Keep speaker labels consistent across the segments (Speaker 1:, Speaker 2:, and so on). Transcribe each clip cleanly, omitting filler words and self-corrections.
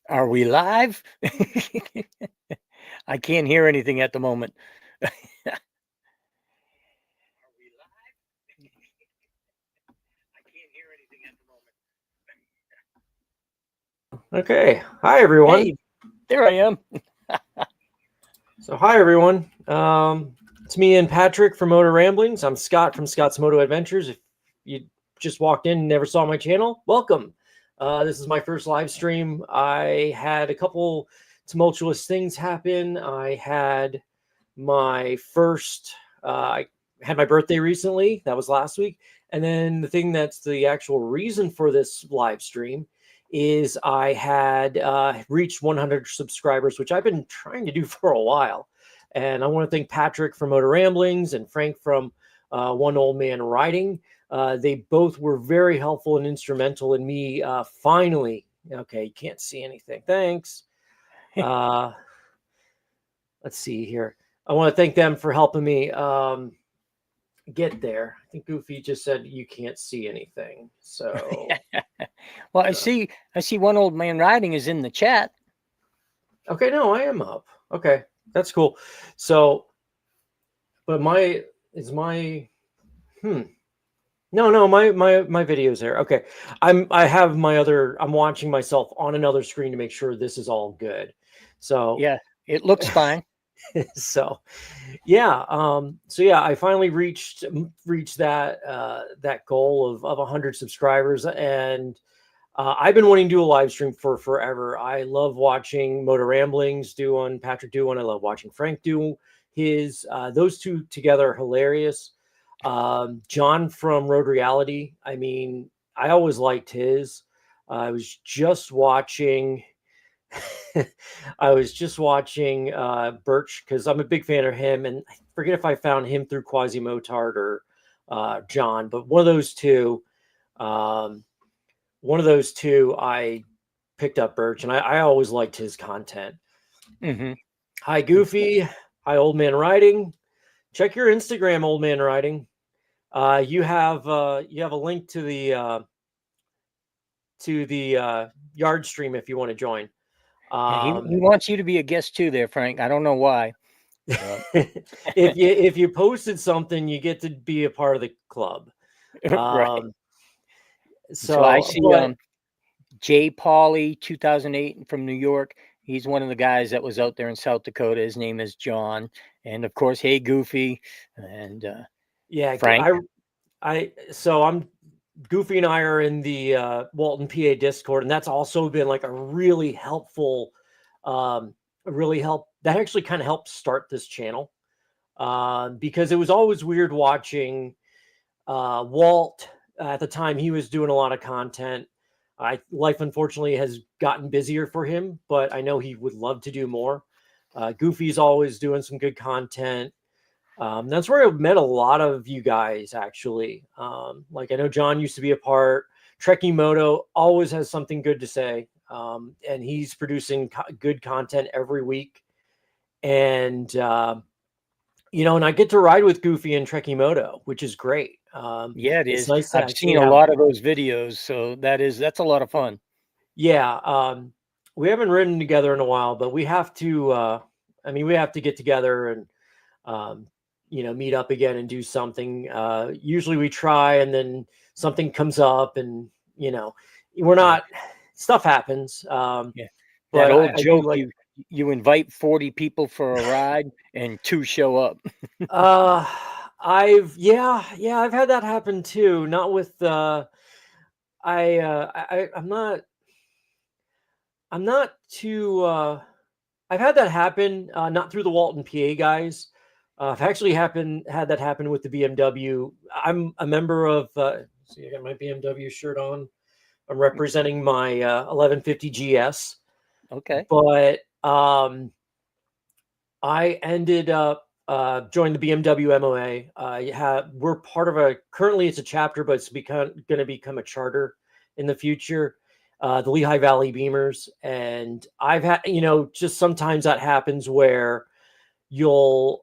Speaker 1: Are we live? I can't hear anything at the moment.
Speaker 2: Okay. Hi, everyone.
Speaker 1: Hey, there I am.
Speaker 2: So, hi, everyone. It's me and Patrick from Motor Ramblings. I'm Scott from Scott's Moto Adventures. If you just walked in and never saw my channel, welcome. This is my first live stream. I had a couple tumultuous things happen. I had my first, I had my birthday recently. That was last week. And then the thing that's the actual reason for this live stream is I had reached 100 subscribers, which I've been trying to do for a while. And I want to thank Patrick from Motor Ramblings and Frank from One Old Man Riding. They both were very helpful and instrumental in me finally. Okay, you can't see anything. Thanks. Let's see here. I want to thank them for helping me get there. I think Goofy just said you can't see anything. So
Speaker 1: Well, I see One Old Man Riding is in the chat.
Speaker 2: okay, no, I am up. Okay, that's cool. So, but my my video's there. Okay, I'm watching myself on another screen to make sure this is all good. So
Speaker 1: Yeah, it looks fine.
Speaker 2: so yeah, I finally reached that that goal of 100 subscribers, and I've been wanting to do a live stream for forever. I love watching Motor Ramblings do one, Patrick do one. I love watching Frank do his. Those two together are hilarious. John from Road Reality. I mean, I always liked his. I was just watching. I was just watching Birch because I'm a big fan of him, and I forget if I found him through Quasi-Motard or John, but one of those two. I picked up Birch, and I always liked his content.
Speaker 1: Mm-hmm.
Speaker 2: Hi, Goofy. Hi, Old Man Riding. Check your Instagram, Old Man Riding. You have a link to the yard stream if you want to join.
Speaker 1: Yeah, he wants you to be a guest too, there, Frank. I don't know why.
Speaker 2: If you posted something, you get to be a part of the club.
Speaker 1: Right.
Speaker 2: So
Speaker 1: I see Jay Pauly, 2008 from New York. He's one of the guys that was out there in South Dakota. His name is John, and of course, hey Goofy, and
Speaker 2: yeah,
Speaker 1: Frank.
Speaker 2: I'm Goofy and I are in the Walton, PA Discord, and that's also been like a really helpful, that actually kind of helped start this channel because it was always weird watching Walt at the time. He was doing a lot of content. Life unfortunately has gotten busier for him, but I know he would love to do more. Goofy's always doing some good content. That's where I've met a lot of you guys, actually. Like I know John used to be a part. Trekkie Moto always has something good to say, and he's producing good content every week. And and I get to ride with Goofy and Trekkie Moto, which is great.
Speaker 1: Yeah, it
Speaker 2: it's
Speaker 1: is.
Speaker 2: nice to
Speaker 1: I've
Speaker 2: actually
Speaker 1: seen a
Speaker 2: have.
Speaker 1: lot of those videos, so that's a lot of fun.
Speaker 2: Yeah, we haven't ridden together in a while, but we have to. We have to get together and meet up again and do something. Usually we try, and then something comes up, and we're not. Stuff happens.
Speaker 1: Yeah.
Speaker 2: But
Speaker 1: That old
Speaker 2: I do
Speaker 1: joke,
Speaker 2: like.
Speaker 1: you invite 40 people for a ride and 2 show up.
Speaker 2: I've had that happen too. Not with I'm not too I've had that happen, not through the Walton PA guys. I've actually had that happen with the BMW. I'm a member of see, I got my BMW shirt on. I'm representing my 1150 GS.
Speaker 1: Okay.
Speaker 2: But I ended up joined the BMW MOA. We're part of currently it's a chapter, but it's going to become a charter in the future. The Lehigh Valley Beamers, and I've had just sometimes that happens where we'll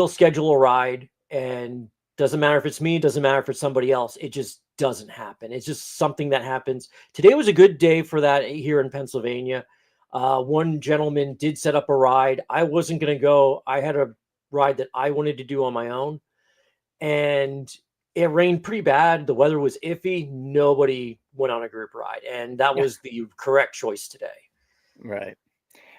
Speaker 2: schedule a ride, and doesn't matter if it's me, doesn't matter if it's somebody else. It just doesn't happen. It's just something that happens. Today was a good day for that here in Pennsylvania. One gentleman did set up a ride. I wasn't going to go. I had a ride that I wanted to do on my own, and it rained pretty bad. The weather was iffy. Nobody went on a group ride, and that was the correct choice today.
Speaker 1: Right.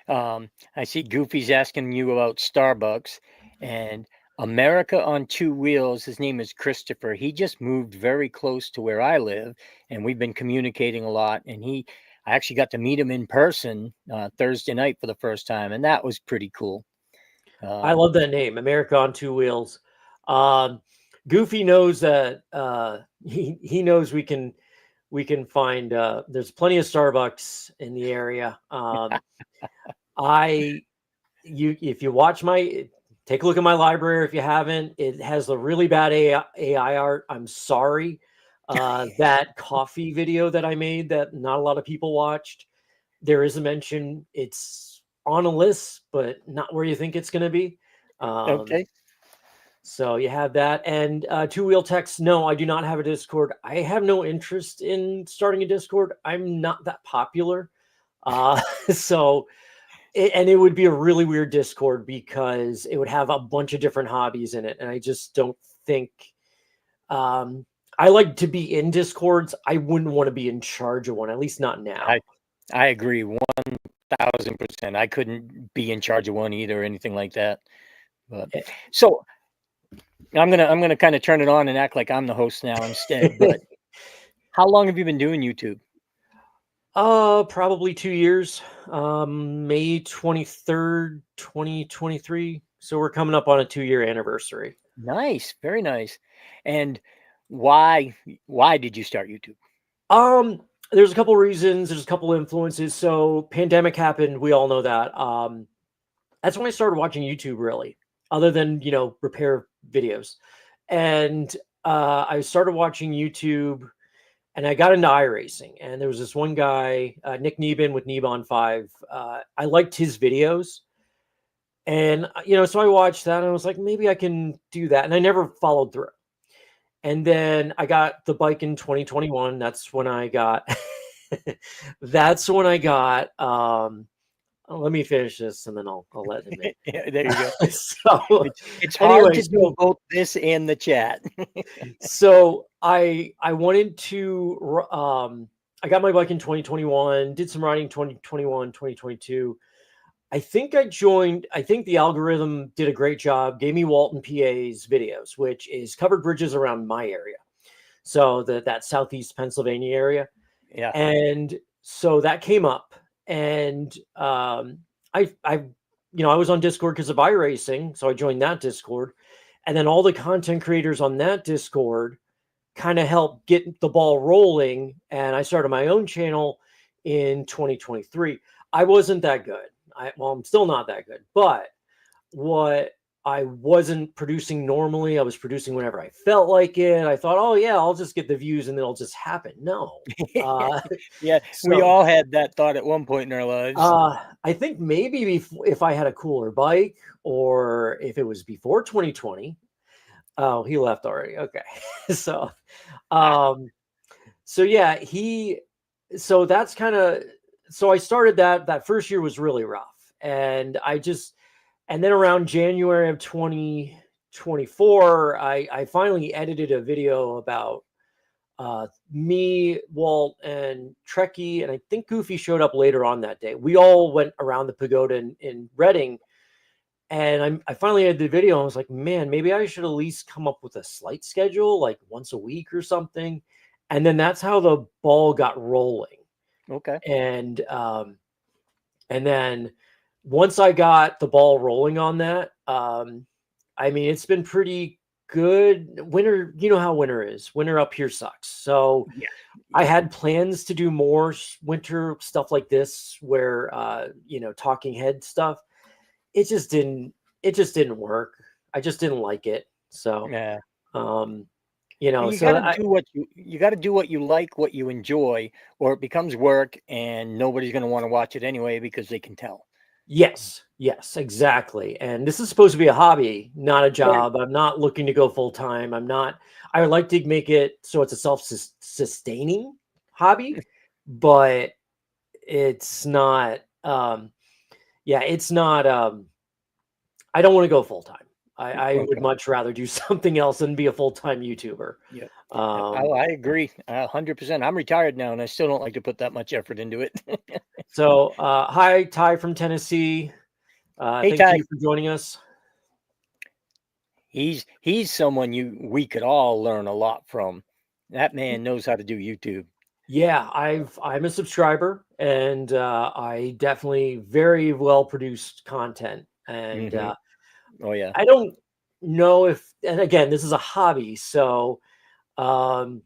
Speaker 1: I see Goofy's asking you about Starbucks and America on Two Wheels. His name is Christopher. He just moved very close to where I live, and we've been communicating a lot. And I actually got to meet him in person Thursday night for the first time, and that was pretty cool.
Speaker 2: I love that name, America on Two Wheels. Goofy knows that he knows we can find there's plenty of Starbucks in the area. If you watch take a look at my library if you haven't. It has a really bad AI art. I'm sorry. That coffee video that I made that not a lot of people watched, there is a mention. It's on a list, but not where you think it's going to be.
Speaker 1: Okay.
Speaker 2: So you have that. And Two Wheel Text, no, I do not have a Discord. I have no interest in starting a Discord. I'm not that popular. It would be a really weird Discord because it would have a bunch of different hobbies in it. And I just don't think I like to be in Discords. I wouldn't want to be in charge of one, at least not now.
Speaker 1: I agree 1,000%. I couldn't be in charge of one either or anything like that. But so I'm gonna kind of turn it on and act like I'm the host now instead. But how long have you been doing YouTube?
Speaker 2: Probably 2 years. May 23rd, 2023. So we're coming up on a 2-year anniversary.
Speaker 1: Nice, very nice. And why did you start YouTube?
Speaker 2: There's a couple reasons. There's a couple influences. So pandemic happened. We all know that. That's when I started watching YouTube, really, other than, repair videos. And I started watching YouTube, and I got into iRacing. And there was this one guy, Nick Neben with Nebon 5. I liked his videos. And, so I watched that, and I was like, maybe I can do that. And I never followed through. And then I got the bike in 2021. That's when I got, let me finish this and then I'll let him in.
Speaker 1: Yeah, there you go.
Speaker 2: So
Speaker 1: it's hard to do both this and the chat.
Speaker 2: So I wanted to, I got my bike in 2021, did some riding 2021, 2022. I think the algorithm did a great job, gave me Walton PA's videos, which is covered bridges around my area. So that Southeast Pennsylvania area.
Speaker 1: Yeah.
Speaker 2: And so that came up, and I was on Discord because of iRacing. So I joined that Discord, and then all the content creators on that Discord kind of helped get the ball rolling. And I started my own channel in 2023. I wasn't that good. I'm still not that good, but what I wasn't producing normally, I was producing whenever I felt like it. I thought, oh yeah, I'll just get the views and it'll just happen. No.
Speaker 1: Yeah, we all had that thought at one point in our lives.
Speaker 2: I think maybe if I had a cooler bike, or if it was before 2020. Oh, he left already. Okay. So yeah, so that's kind of, so I started that first year was really rough. And then around January of 2024, I finally edited a video about me, Walt, and Trekkie. And I think Goofy showed up later on that day. We all went around the pagoda in Reading. And I finally had the video. And I was like, man, maybe I should at least come up with a slight schedule, like once a week or something. And then that's how the ball got rolling.
Speaker 1: Okay.
Speaker 2: And then once I got the ball rolling on that, it's been pretty good. Winter, you know how winter is. Winter up here sucks. So yeah. I had plans to do more winter stuff like this, where talking head stuff. It just didn't work. I just didn't like it. So
Speaker 1: yeah.
Speaker 2: You
Speaker 1: got to do what you like, what you enjoy, or it becomes work and nobody's going to want to watch it anyway because they can tell.
Speaker 2: Yes, Yes, exactly. And this is supposed to be a hobby, not a
Speaker 1: Right.
Speaker 2: job. I'm not looking to go full time. I would like to make it so it's a self-sustaining hobby, but it's not, yeah, it's not, I don't want to go full time. I would
Speaker 1: Okay.
Speaker 2: much rather do something else than be a full time YouTuber.
Speaker 1: Yeah. Yeah.
Speaker 2: Um,
Speaker 1: I agree 100%. I'm retired now and I still don't like to put that much effort into it.
Speaker 2: so, hi, Ty from Tennessee.
Speaker 1: Hey,
Speaker 2: Thank
Speaker 1: Ty,
Speaker 2: you for joining us.
Speaker 1: he's someone we could all learn a lot from. That man knows how to do YouTube.
Speaker 2: Yeah, I'm a subscriber, and I definitely very well produced content. And
Speaker 1: Hmm. Oh, yeah.
Speaker 2: I don't know if, and again, this is a hobby, so um,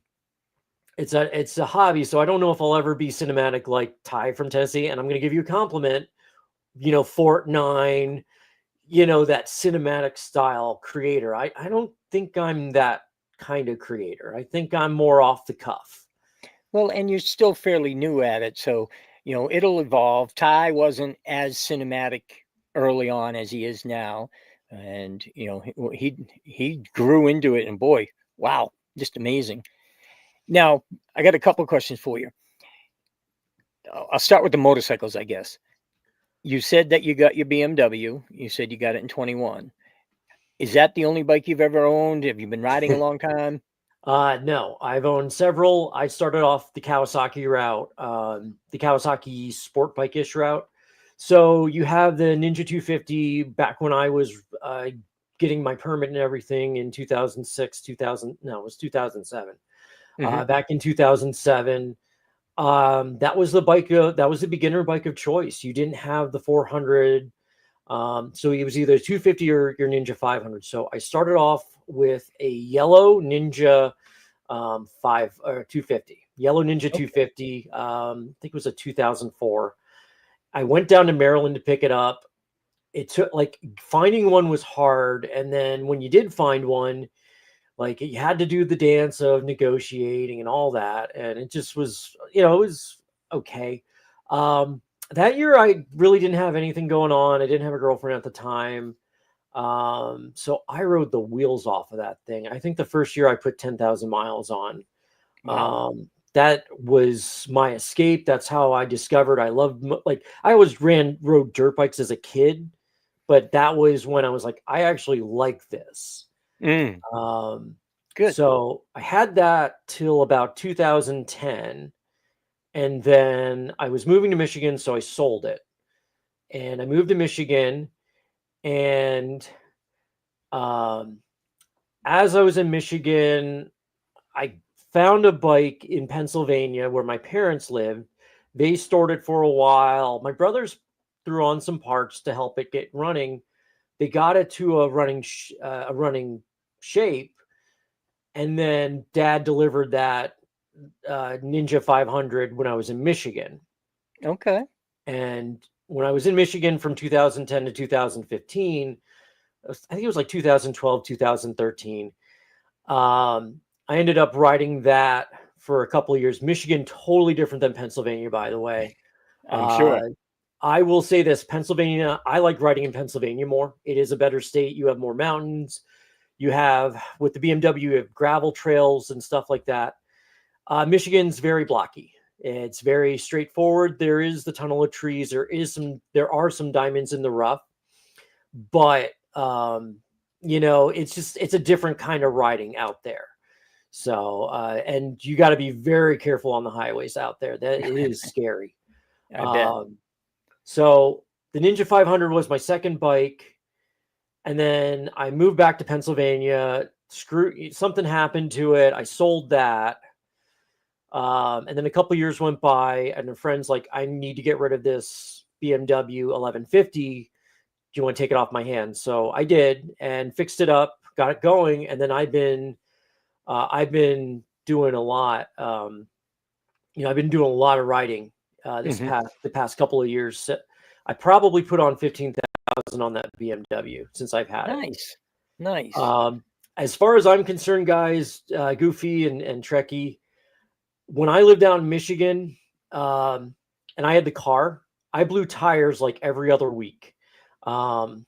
Speaker 2: it's a hobby. So I don't know if I'll ever be cinematic like Ty from Tennessee. And I'm going to give you a compliment. Fortnite, that cinematic style creator. I don't think I'm that kind of creator. I think I'm more off the cuff.
Speaker 1: Well, and you're still fairly new at it, so it'll evolve. Ty wasn't as cinematic early on as he is now, and he grew into it, and boy, wow, just amazing. Now, I got a couple of questions for you. I'll start with the motorcycles, I guess. You said that you got your BMW. You said you got it in 21. Is that the only bike you've ever owned? Have you been riding a long time?
Speaker 2: No, I've owned several. I started off the Kawasaki route, the Kawasaki sport bike-ish route. So you have the Ninja 250 back when I was getting my permit and everything in 2006, 2000, no, it was 2007.
Speaker 1: Hmm.
Speaker 2: Back in 2007, that was that was the beginner bike of choice. You didn't have the 400. So it was either 250 or your Ninja 500. So I started off with a yellow Ninja 250, yellow Ninja
Speaker 1: Okay.
Speaker 2: 250. I think it was a 2004. I went down to Maryland to pick it up. It took like finding one was hard, and then when you did find one, like you had to do the dance of negotiating and all that, and it just was, it was okay. Um, that year, I really didn't have anything going on. I didn't have a girlfriend at the time. So I rode the wheels off of that thing. I think the first year I put 10,000 miles on.
Speaker 1: Wow.
Speaker 2: That was my escape. That's how I discovered I loved, like, I always rode dirt bikes as a kid, but that was when I was like, I actually like this.
Speaker 1: Mm,
Speaker 2: Um,
Speaker 1: good.
Speaker 2: so I had that till about 2010. And then I was moving to Michigan, so I sold it. And I moved to Michigan. And um, as I was in Michigan, I found a bike in Pennsylvania where my parents lived. They stored it for a while. My brothers threw on some parts to help it get running. They got it to a running shape, and then Dad delivered that Ninja 500 when I was in Michigan.
Speaker 1: Okay.
Speaker 2: And when I was in Michigan from 2010 to 2015, I think it was like 2012, 2013. I ended up riding that for a couple of years. Michigan, totally different than Pennsylvania, by the way.
Speaker 1: I'm
Speaker 2: Uh,
Speaker 1: sure.
Speaker 2: I will say this, Pennsylvania, I like riding in Pennsylvania more. It is a better state. You have more mountains. You have, with the BMW, you have gravel trails and stuff like that. Michigan's very blocky. It's very straightforward. There is the tunnel of trees. There are some diamonds in the rough, but it's a different kind of riding out there. So, and you got to be very careful on the highways out there. That it is scary.
Speaker 1: I bet.
Speaker 2: Um, so the Ninja 500 was my second bike, and then I moved back to Pennsylvania. Something happened to it. I sold that. And then a couple years went by, and a friend's like, I need to get rid of this BMW 1150. Do you want to take it off my hands? So I did and fixed it up, got it going. And then I've been doing a lot. I've been doing a lot of riding
Speaker 1: Hmm.
Speaker 2: the past couple of years. So I probably put on 15,000 on that BMW since I've had it.
Speaker 1: Nice. Nice.
Speaker 2: Um, as far as I'm concerned, guys, Goofy and Trekkie, when I lived out in Michigan, and I had the car, I blew tires like every other week. Um,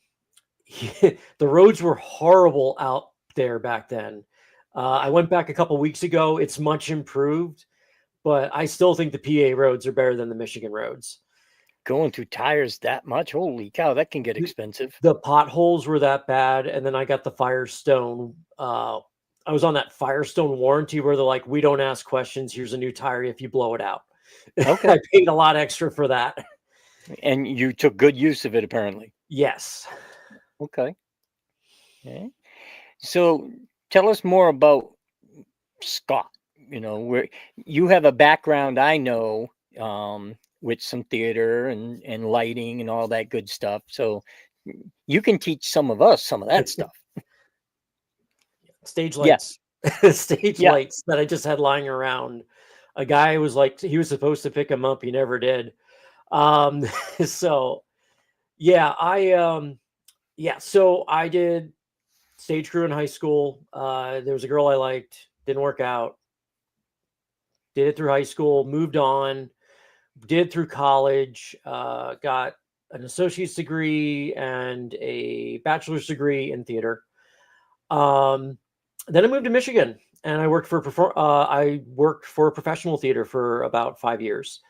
Speaker 2: the roads were horrible out there back then. I went back a couple weeks ago. It's much improved, but I still think the PA roads are better than the Michigan roads.
Speaker 1: Going through tires that much? Holy cow, that can get expensive.
Speaker 2: The potholes were that bad, and then I got the Firestone. I was on that Firestone warranty where they're like, "We don't ask questions. Here's a new tire if you blow it out."
Speaker 1: Okay.
Speaker 2: I paid a lot extra for that.
Speaker 1: And you took good use of it, apparently.
Speaker 2: Yes.
Speaker 1: Okay. Okay. So tell us more about Scott. Where you have a background, I know, with some theater and lighting and all that good stuff. So you can teach some of us some of that stuff.
Speaker 2: Stage
Speaker 1: Yeah.
Speaker 2: lights. Stage
Speaker 1: Yeah.
Speaker 2: lights that I just had lying around. A guy was like, he was supposed to pick them up. He never did. So yeah, so I did stage crew in high school. There was a girl I liked, didn't work out. Did it through high school, moved on, did through college, got an associate's degree and a bachelor's degree in theater. Then I moved to Michigan and I worked for professional theater for about 5 years.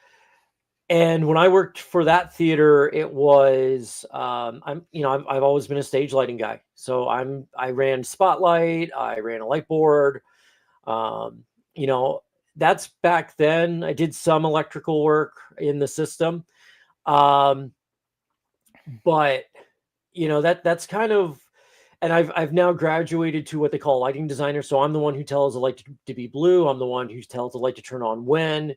Speaker 2: And when I worked for that theater, it was I've always been a stage lighting guy. So I ran Spotlight, I ran a light board. You know, that's back then. I did some electrical work in the system. But that's kind of, and I've now graduated to what they call lighting designer. So I'm the one who tells the light to be blue. I'm the one who tells the light to turn on when.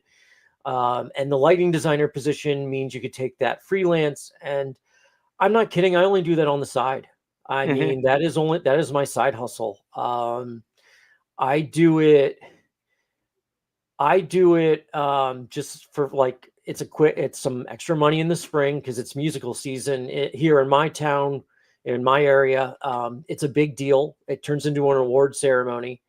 Speaker 2: And the lighting designer position means you could take that freelance. And I'm not kidding. I only do that on the side. I mean, that is my side hustle. I do it just for like, it's some extra money in the spring because it's musical season here in my town, in my area. It's a big deal. It turns into an award ceremony.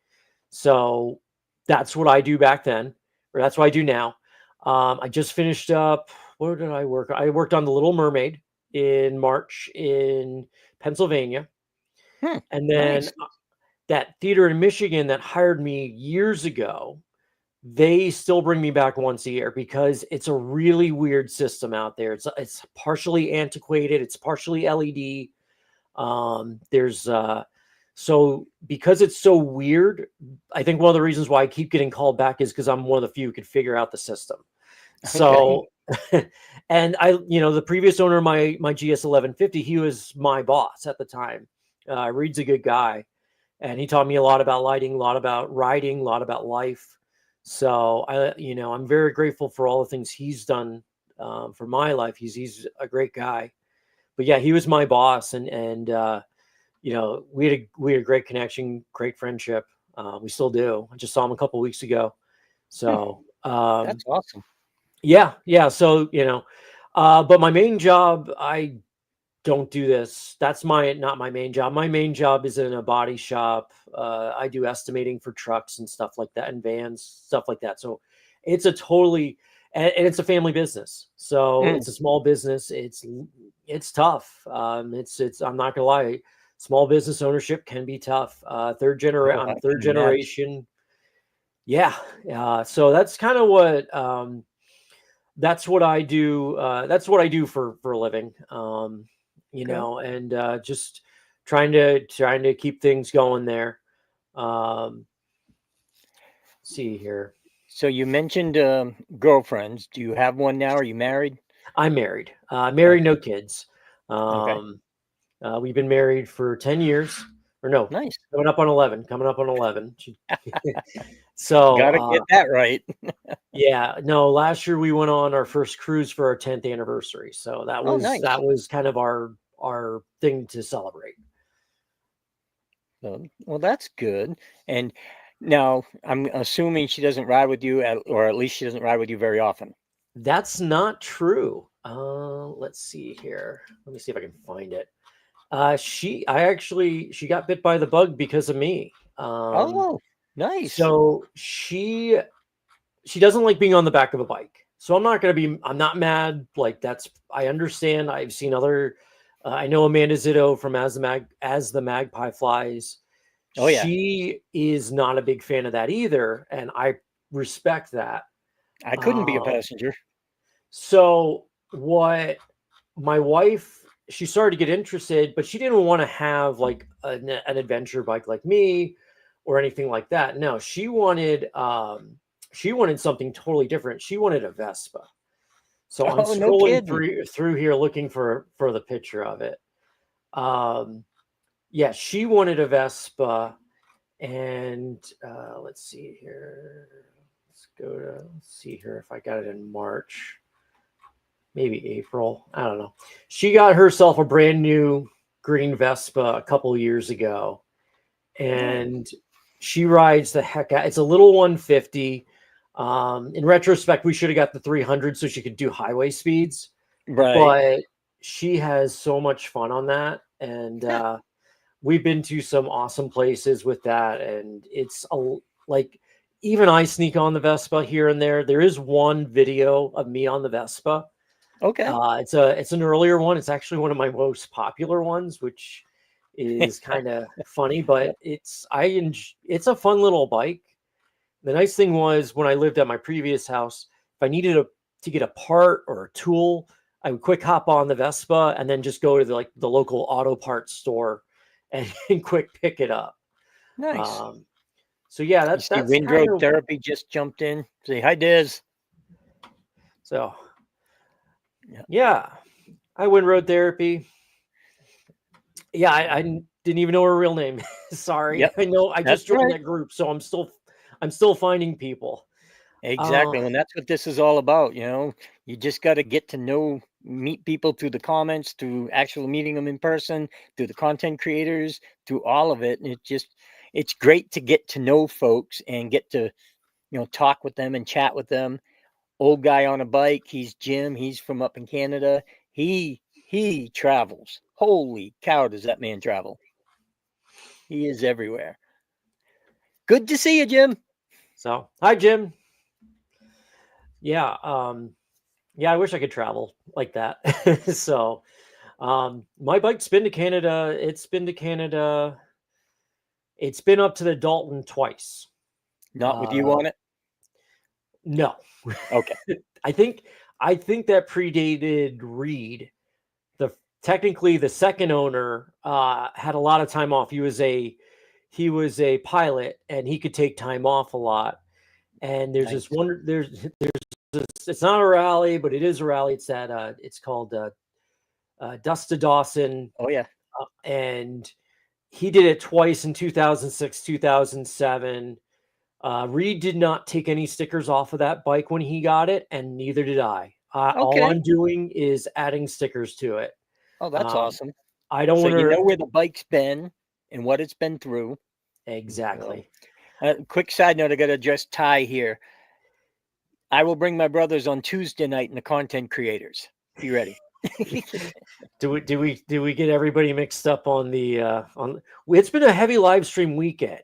Speaker 2: So that's what I do back then, or that's what I do now. I just finished up. Where did I work? I worked on The Little Mermaid in March in Pennsylvania. And then
Speaker 1: Nice.
Speaker 2: that theater in Michigan that hired me years ago, they still bring me back once a year because it's a really weird system out there. It's partially antiquated. It's partially LED. So because it's so weird, I think one of the reasons why I keep getting called back is because I'm one of the few who could figure out the system. So, and the previous owner of my GS 1150, he was my boss at the time. Reed's a good guy, and he taught me a lot about lighting, a lot about writing, a lot about life. So I'm very grateful for all the things he's done for my life. He's a great guy. But yeah, he was my boss, and we had a great connection, great friendship. We still do. I just saw him a couple weeks ago. So
Speaker 1: That's awesome.
Speaker 2: yeah. So but my main job, I don't do this. That's not my main job. My main job is in a body shop. I do estimating for trucks and stuff like that, and vans, stuff like that. So it's and it's a family business. So it's a small business. It's tough. I'm not gonna lie. Small business ownership can be tough. I'm third generation. Yeah. So that's kind of what, that's what I do. That's what I do for a living. And just trying to keep things going there. See here.
Speaker 1: So you mentioned girlfriends. Do you have one now? Are you married?
Speaker 2: I'm married. Married, no kids.
Speaker 1: Okay.
Speaker 2: We've been married for 10 years. Or no,
Speaker 1: Nice.
Speaker 2: coming up on 11. So
Speaker 1: Gotta get that right.
Speaker 2: yeah, no, last year we went on our first cruise for our 10th anniversary. So that
Speaker 1: Nice.
Speaker 2: was kind of our thing to celebrate.
Speaker 1: Well, that's good. And now I'm assuming she doesn't ride with you, or at least she doesn't ride with you very often.
Speaker 2: That's not true. Let's see here. Let me see if I can find it. She got bit by the bug because of me.
Speaker 1: Nice.
Speaker 2: So she doesn't like being on the back of a bike. So I'm not mad. Like I understand. I've seen other I know Amanda Zito from As the Magpie Flies.
Speaker 1: Oh, yeah.
Speaker 2: She is not a big fan of that either, and I respect that.
Speaker 1: I couldn't be a
Speaker 2: Um,
Speaker 1: passenger.
Speaker 2: so what my wife, she started to get interested, but she didn't want to have like an adventure bike like me or anything like that. No, she wanted something totally different. She wanted a Vespa. So I'm
Speaker 1: Oh, no
Speaker 2: scrolling
Speaker 1: kidding.
Speaker 2: through here looking for the picture of it. Yeah, she wanted a Vespa, and let's see here. Let's see here if I got it in March, maybe April. I don't know. She got herself a brand new green Vespa a couple years ago, and she rides the heck out. It's a little 150. In retrospect, we should have got the 300 so she could do highway speeds,
Speaker 1: Right.
Speaker 2: but she has so much fun on that, and we've been to some awesome places with that, and it's like even I sneak on the Vespa here and there. There is one video of me on the Vespa.
Speaker 1: Okay.
Speaker 2: It's an earlier one. It's actually one of my most popular ones, which is kind of funny, but it's a fun little bike. The nice thing was when I lived at my previous house, if I needed to get a part or a tool, I would quick hop on the Vespa and then just go to the local auto parts store and quick pick it up.
Speaker 1: Nice.
Speaker 2: So yeah,
Speaker 1: You see
Speaker 2: that's kind
Speaker 1: Windroad
Speaker 2: of
Speaker 1: Therapy just jumped in. Say hi, Diz.
Speaker 2: so.
Speaker 1: Yeah.
Speaker 2: Yeah, I win road therapy. Yeah, I didn't even know her real name. Sorry,
Speaker 1: Yep.
Speaker 2: I know I
Speaker 1: That's
Speaker 2: just joined
Speaker 1: right.
Speaker 2: that group, so I'm still finding people.
Speaker 1: Exactly. And that's what this is all about. You just got to get to meet people through the comments, through actually meeting them in person, through the content creators, through all of it. And it's great to get to know folks and get to, talk with them and chat with them. Old guy on a bike. He's Jim. He's from up in Canada. He travels. Holy cow, does that man travel? He is everywhere. Good to see you, Jim.
Speaker 2: So hi, Jim. Yeah, yeah, I wish I could travel like that. So, my bike's been to Canada. It's been to Canada. It's been up to the Dalton twice.
Speaker 1: Not with you on it.
Speaker 2: No,
Speaker 1: Okay.
Speaker 2: I think that predated Reed. Technically the second owner had a lot of time off. He was a pilot and he could take time off a lot. And there's
Speaker 1: Nice.
Speaker 2: this one there's this, it's not a rally, but it is a rally. It's called Dust to Dawson.
Speaker 1: Oh yeah.
Speaker 2: And he did it twice in 2006, 2007. Reed did not take any stickers off of that bike when he got it, and neither did I. All
Speaker 1: Okay.
Speaker 2: I'm doing is adding stickers to it.
Speaker 1: Oh, that's awesome.
Speaker 2: I don't
Speaker 1: So
Speaker 2: want
Speaker 1: you know
Speaker 2: to
Speaker 1: where the bike's been and what it's been through.
Speaker 2: exactly.
Speaker 1: Quick side note, I got to address Ty here. I will bring my brothers on Tuesday night in the content creators. Be ready.
Speaker 2: Do we get everybody mixed up on the on? It's been a heavy live stream weekend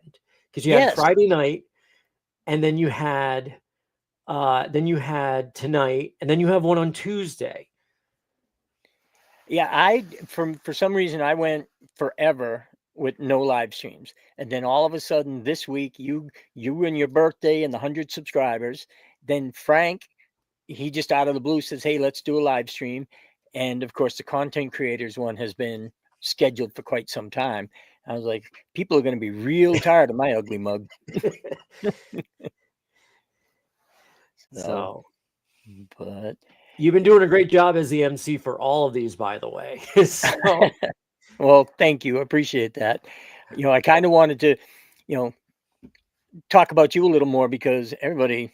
Speaker 2: because you had
Speaker 1: Yes.
Speaker 2: Friday night, and then you had tonight, and then you have one on Tuesday.
Speaker 1: Yeah, for some reason I went forever with no live streams, and then all of a sudden this week you and your birthday and the 100 subscribers. Then Frank, he just out of the blue says, "Hey, let's do a live stream," and of course the content creators one has been scheduled for quite some time. I was like, people are going to be real tired of my ugly mug.
Speaker 2: So,
Speaker 1: but
Speaker 2: you've been doing a great job as the MC for all of these, by the way. So,
Speaker 1: well, thank you. I appreciate that. I kind of wanted to, talk about you a little more because everybody,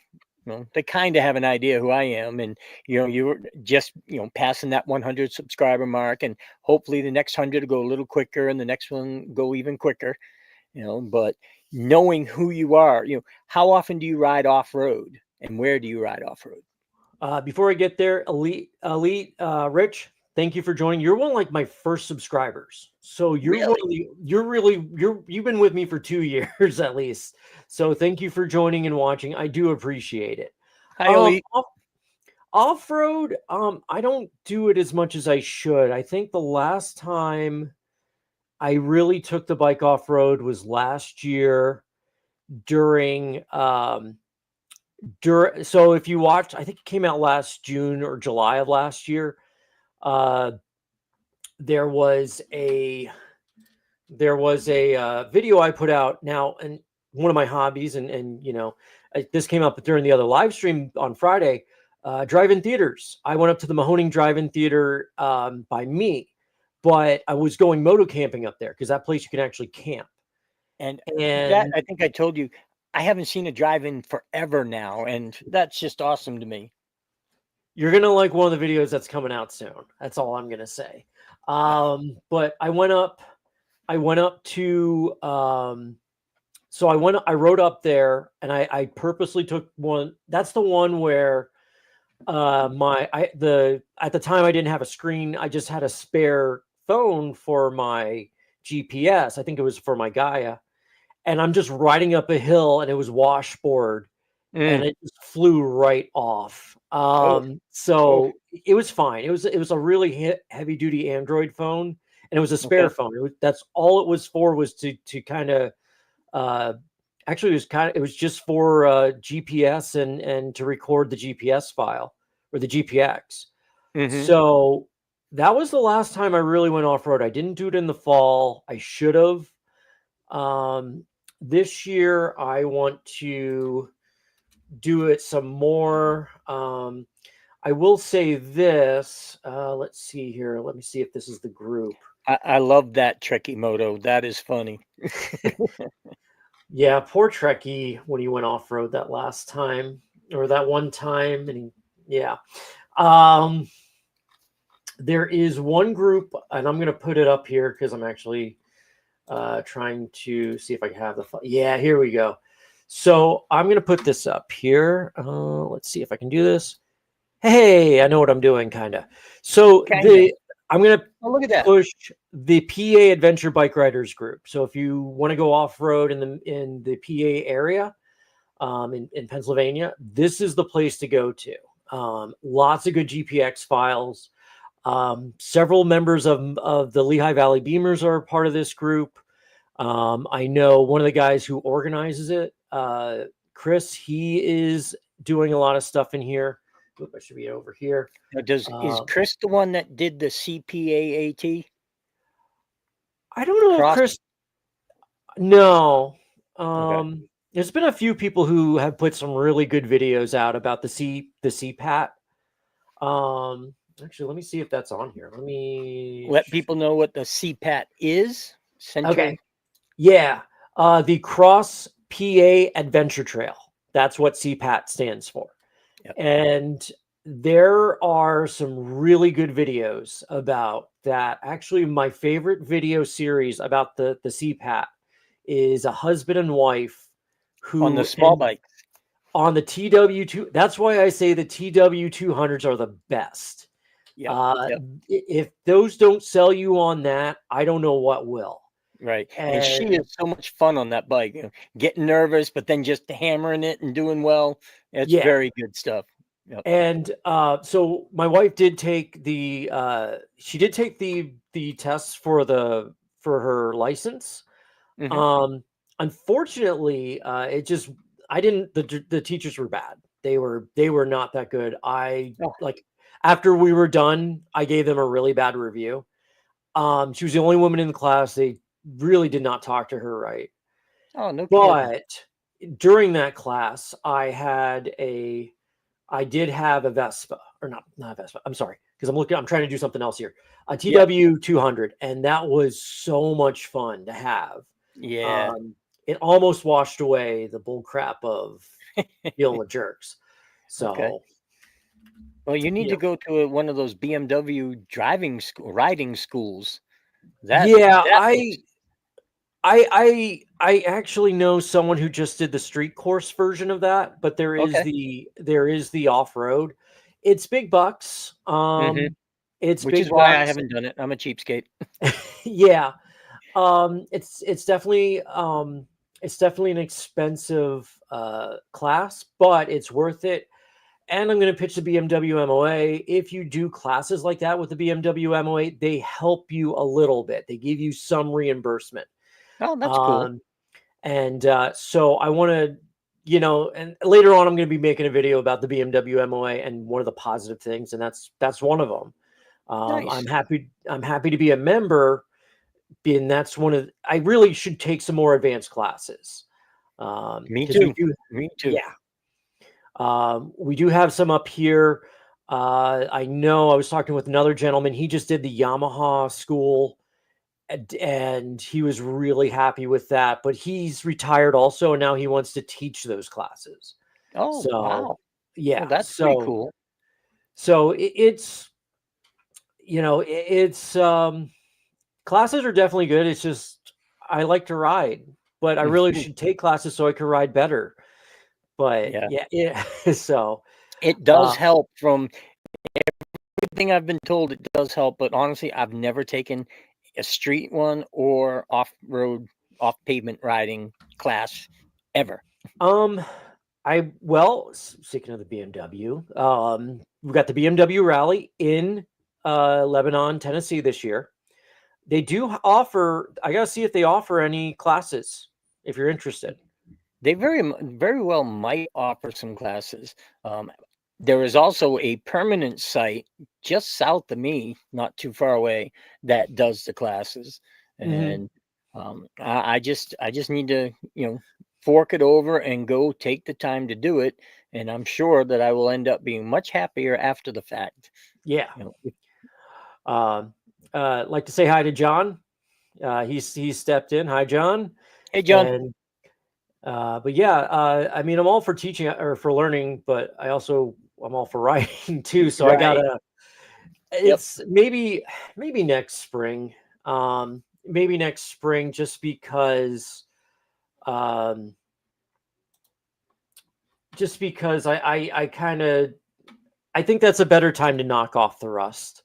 Speaker 1: they kind of have an idea who I am. And, you were just, passing that 100 subscriber mark, and hopefully the next 100 will go a little quicker and the next one go even quicker, but knowing who you are, how often do you ride off road and where do you ride off road?
Speaker 2: before I get there, Elite, Rich, thank you for joining. You're one of like my first subscribers. So you've been with me for 2 years at least. So thank you for joining and watching. I do appreciate it.
Speaker 1: Hi, Elite.
Speaker 2: Off-road, I don't do it as much as I should. I think the last time I really took the bike off-road was last year during so if you watched, I think it came out last June or July of last year. Uh there was a video I put out now, and one of my hobbies, and this came up during the other live stream on Friday. Drive-in theaters. I went up to the Mahoning Drive-in Theater by me, but I was going moto camping up there because that place you can actually camp.
Speaker 1: And that,
Speaker 2: And
Speaker 1: I think I told you, I haven't seen a drive-in forever now, and that's just awesome to me.
Speaker 2: you're gonna like one of the videos that's coming out soon. That's all I'm gonna say. But I went up to so I rode up there, and I purposely took one. That's the one where at the time I didn't have a screen. I just had a spare phone for my GPS. I think it was for my Gaia. And I'm just riding up a hill, and it was washboard, and it just flew right off.
Speaker 1: Oh.
Speaker 2: So it was fine. It was a really heavy duty Android phone, and it was a spare
Speaker 1: Okay.
Speaker 2: phone. That's all it was for, was to kind of actually it was just for GPS and to record the GPS file or the GPX. So that was the last time I really went off road. I didn't do it in the fall. I should have. This year I want to do it some more. I will say this. Let's see here. Let me see if this is the group.
Speaker 1: I love that Trekkie Moto. That is funny.
Speaker 2: Yeah, poor Trekkie when he went off road that last time, or that one time, and yeah. There is one group, and I'm going to put it up here because I'm actually trying to see if I can have yeah, here we go. So I'm going to put this up here. Let's see if I can do this. Hey, I know what I'm doing, kind of. So I'm going to
Speaker 1: look at that.
Speaker 2: push the PA Adventure Bike Riders group. So if you want to go off-road in the PA area in Pennsylvania, this is the place to go to. Lots of good GPX files. Several members of the Lehigh Valley Beamers are part of this group. I know one of the guys who organizes it, Chris, he is doing a lot of stuff in here. Oop, I should be over here.
Speaker 1: Now, is Chris the one that did the CPAAT?
Speaker 2: I don't know if Chris. No.
Speaker 1: Okay.
Speaker 2: There's been a few people who have put some really good videos out about the CPAT. Actually, let me see if that's on here. Let me
Speaker 1: let people know what the CPAT is.
Speaker 2: Okay. Yeah. The Cross PA Adventure Trail. That's what CPAT stands for. Yep. And there are some really good videos about that. Actually, my favorite video series about the CPAT is a husband and wife who
Speaker 1: on the small bikes.
Speaker 2: On the TW2. That's why I say the TW200s are the best. If those don't sell you on that, I don't know what will.
Speaker 1: Right. And she is so much fun on that bike, getting nervous, but then just hammering it and doing well. It's very good stuff.
Speaker 2: Yep. And so my wife did take the tests for her license. Unfortunately, the teachers were bad. They were not that good. After we were done, I gave them a really bad review. She was the only woman in the class. They really did not talk to her right.
Speaker 1: Oh, no.
Speaker 2: But during that class, I did have a Vespa, or not a Vespa. I'm sorry, because I'm trying to do something else here. A TW200, and that was so much fun to have.
Speaker 1: Yeah.
Speaker 2: It almost washed away the bull crap of dealing with jerks. So,
Speaker 1: well, you need to go to one of those BMW riding schools.
Speaker 2: I actually know someone who just did the street course version of that, but there is the off-road. It's big bucks.
Speaker 1: Which is why I haven't done it. I'm a cheapskate.
Speaker 2: Yeah. It's definitely an expensive class, but it's worth it. and I'm going to pitch the BMW MOA. If you do classes like that with the BMW MOA, they help you a little bit. They give you some reimbursement.
Speaker 1: Oh, that's cool.
Speaker 2: And so I want to, and later on, I'm going to be making a video about the BMW MOA and one of the positive things, and that's one of them.
Speaker 1: Nice.
Speaker 2: I'm happy to be a member, and that's I really should take some more advanced classes.
Speaker 1: Me
Speaker 2: 'Cause we
Speaker 1: too.
Speaker 2: do,
Speaker 1: Me too.
Speaker 2: yeah. We do have some up here. I know I was talking with another gentleman. He just did the Yamaha school, and he was really happy with that. But he's retired also, and now he wants to teach those classes.
Speaker 1: Oh,
Speaker 2: So,
Speaker 1: wow.
Speaker 2: yeah.
Speaker 1: Well, that's pretty cool.
Speaker 2: So it's classes are definitely good. It's just I like to ride, but I really should take classes so I could ride better. But
Speaker 1: Yeah.
Speaker 2: yeah. So
Speaker 1: It does help from everything I've been told. It does help, but honestly, I've never taken a street one or off-road, off-pavement riding class ever.
Speaker 2: Speaking of the BMW, we've got the BMW Rally in Lebanon, Tennessee this year. They do offer. I gotta see if they offer any classes if you're interested.
Speaker 1: They very well might offer some classes. There is also a permanent site just south of me, not too far away, that does the classes, and I just need to fork it over and go take the time to do it, and I'm sure that I will end up being much happier after the fact.
Speaker 2: Yeah. Like to say hi to John. He's stepped in. Hi, John.
Speaker 1: Hey, John.
Speaker 2: And, but yeah, I mean, I'm all for teaching or for learning, but I'm all for writing too. So
Speaker 1: Right.
Speaker 2: I gotta. It's maybe next spring. Maybe next spring, just because. Just because I think that's a better time to knock off the rust.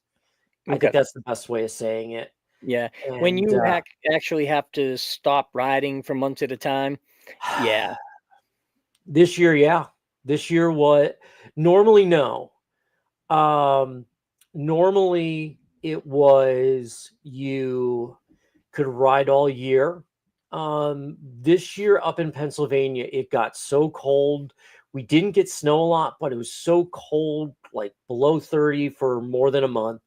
Speaker 2: I think that's the best way of saying it.
Speaker 1: Yeah. When you actually have to stop riding for months at a time. Yeah.
Speaker 2: This year, yeah. This year, what? Normally, no. Normally, it was you could ride all year. This year up in Pennsylvania, it got so cold. We didn't get snow a lot, but it was so cold, like below 30 for more than a month.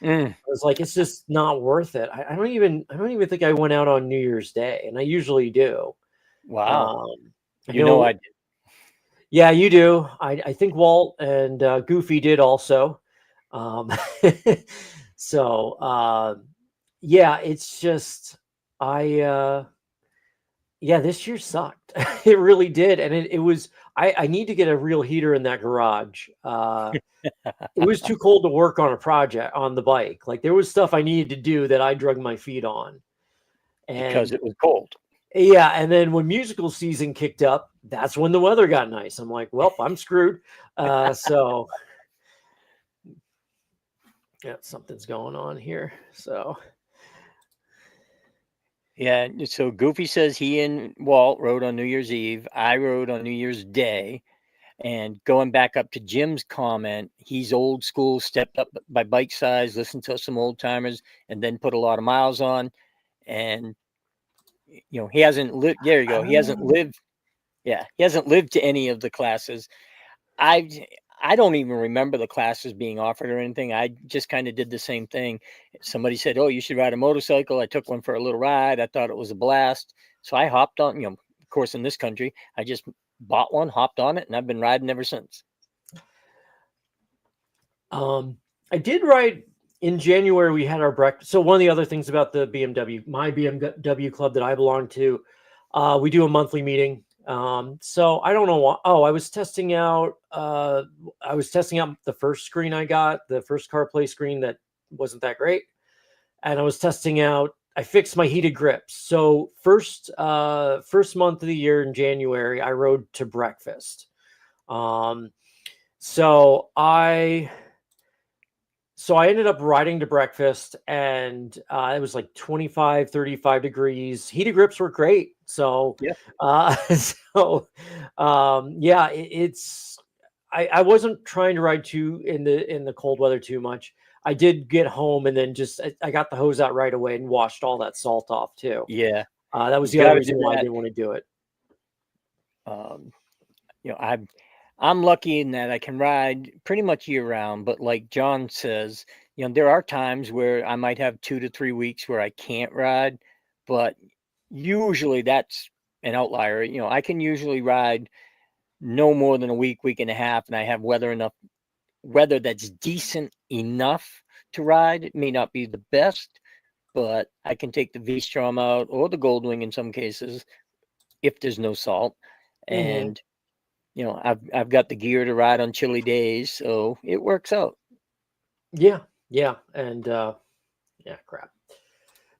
Speaker 2: I was like, it's just not worth it. I don't even think I went out on New Year's Day, and I usually do.
Speaker 1: Wow.
Speaker 2: I
Speaker 1: did.
Speaker 2: Yeah, you do. I think Walt and Goofy did also. So yeah, it's just this year sucked. It really did, and it was. I need to get a real heater in that garage. It was too cold to work on a project on the bike. Like there was stuff I needed to do that I drug my feet on,
Speaker 1: because it was cold.
Speaker 2: Yeah, and then when musical season kicked up, that's when the weather got nice. I'm like, well, I'm screwed. So yeah, something's going on here. So
Speaker 1: yeah, so Goofy says he and Walt rode on New Year's Eve. I rode on New Year's Day. And going back up to Jim's comment, he's old school, stepped up by bike size, listened to some old timers, and then put a lot of miles on. And he hasn't lived. There you go. He hasn't lived. Yeah, he hasn't lived to any of the classes. I don't even remember the classes being offered or anything. I just kind of did the same thing. Somebody said, "Oh, you should ride a motorcycle." I took one for a little ride. I thought it was a blast, so I hopped on. Of course, in this country, I just bought one, hopped on it, and I've been riding ever since.
Speaker 2: I did ride in January. We had our breakfast. So one of the other things about the BMW, my BMW club that I belong to, we do a monthly meeting. So I don't know what. Oh, I was testing out the first screen I got, the first CarPlay screen that wasn't that great, and I was testing out. I fixed my heated grips. So first month of the year in January, I rode to breakfast. So I ended up riding to breakfast, and it was like 25, 35 degrees. Heated grips were great. So,
Speaker 1: yeah.
Speaker 2: Yeah, I wasn't trying to ride too in the cold weather too much. I did get home and then just I got the hose out right away and washed all that salt off too.
Speaker 1: Yeah,
Speaker 2: That was
Speaker 1: you
Speaker 2: the other
Speaker 1: got to
Speaker 2: reason
Speaker 1: do
Speaker 2: why I
Speaker 1: that.
Speaker 2: didn't want to do it.
Speaker 1: You know, I'm lucky in that I can ride pretty much year round. But like John says, you know, there are times where I might have 2 to 3 weeks where I can't ride, but usually that's an outlier. You know, I can usually ride no more than a week and a half, and I have weather that's decent enough to ride. It may not be the best, but I can take the V-Strom out or the Goldwing in some cases if there's no salt.
Speaker 2: Hmm.
Speaker 1: And you know, I've got the gear to ride on chilly days, so it works out.
Speaker 2: Yeah, yeah, and yeah, crap.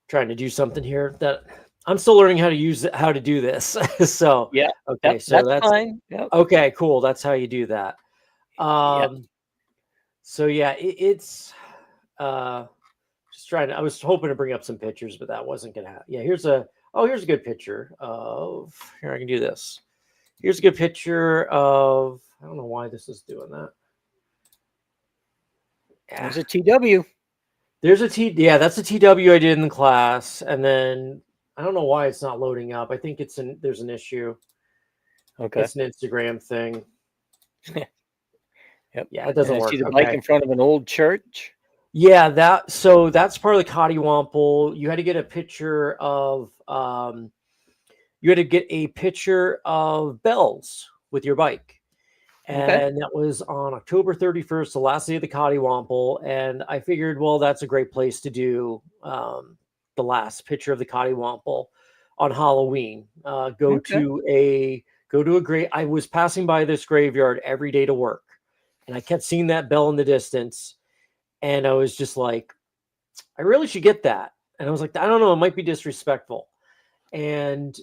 Speaker 2: Trying to do something here that I'm still learning how to how to do this. So
Speaker 1: Yeah,
Speaker 2: okay,
Speaker 1: yep,
Speaker 2: so
Speaker 1: that's
Speaker 2: that's
Speaker 1: fine. Yep,
Speaker 2: okay. Cool. That's how you do that.
Speaker 1: yeah.
Speaker 2: So yeah, uh just trying to, I was hoping to bring up some pictures, but that wasn't gonna happen. Yeah, here's a good picture of, here I can do this. Here's a good picture of, I don't know why this is doing that. Yeah.
Speaker 1: There's a TW.
Speaker 2: There's a yeah, that's a TW I did in the class. And then I don't know why it's not loading up. I think there's an issue.
Speaker 1: Okay.
Speaker 2: It's an Instagram thing.
Speaker 1: Yep.
Speaker 2: Yeah, it
Speaker 1: And
Speaker 2: doesn't
Speaker 1: I see
Speaker 2: work.
Speaker 1: the bike
Speaker 2: Okay.
Speaker 1: in front of an old church.
Speaker 2: Yeah, that's part of the Cottywomple. You had to get a picture of you had to get a picture of bells with your bike.
Speaker 1: Okay.
Speaker 2: And that was on October 31st, the last day of the Cottywomple. And I figured, well, that's a great place to do the last picture of the Cottywomple on Halloween.
Speaker 1: Okay.
Speaker 2: Go to a great. I was passing by this graveyard every day to work, and I kept seeing that bell in the distance, and I was just like, I really should get that. And I was like, I don't know, it might be disrespectful. And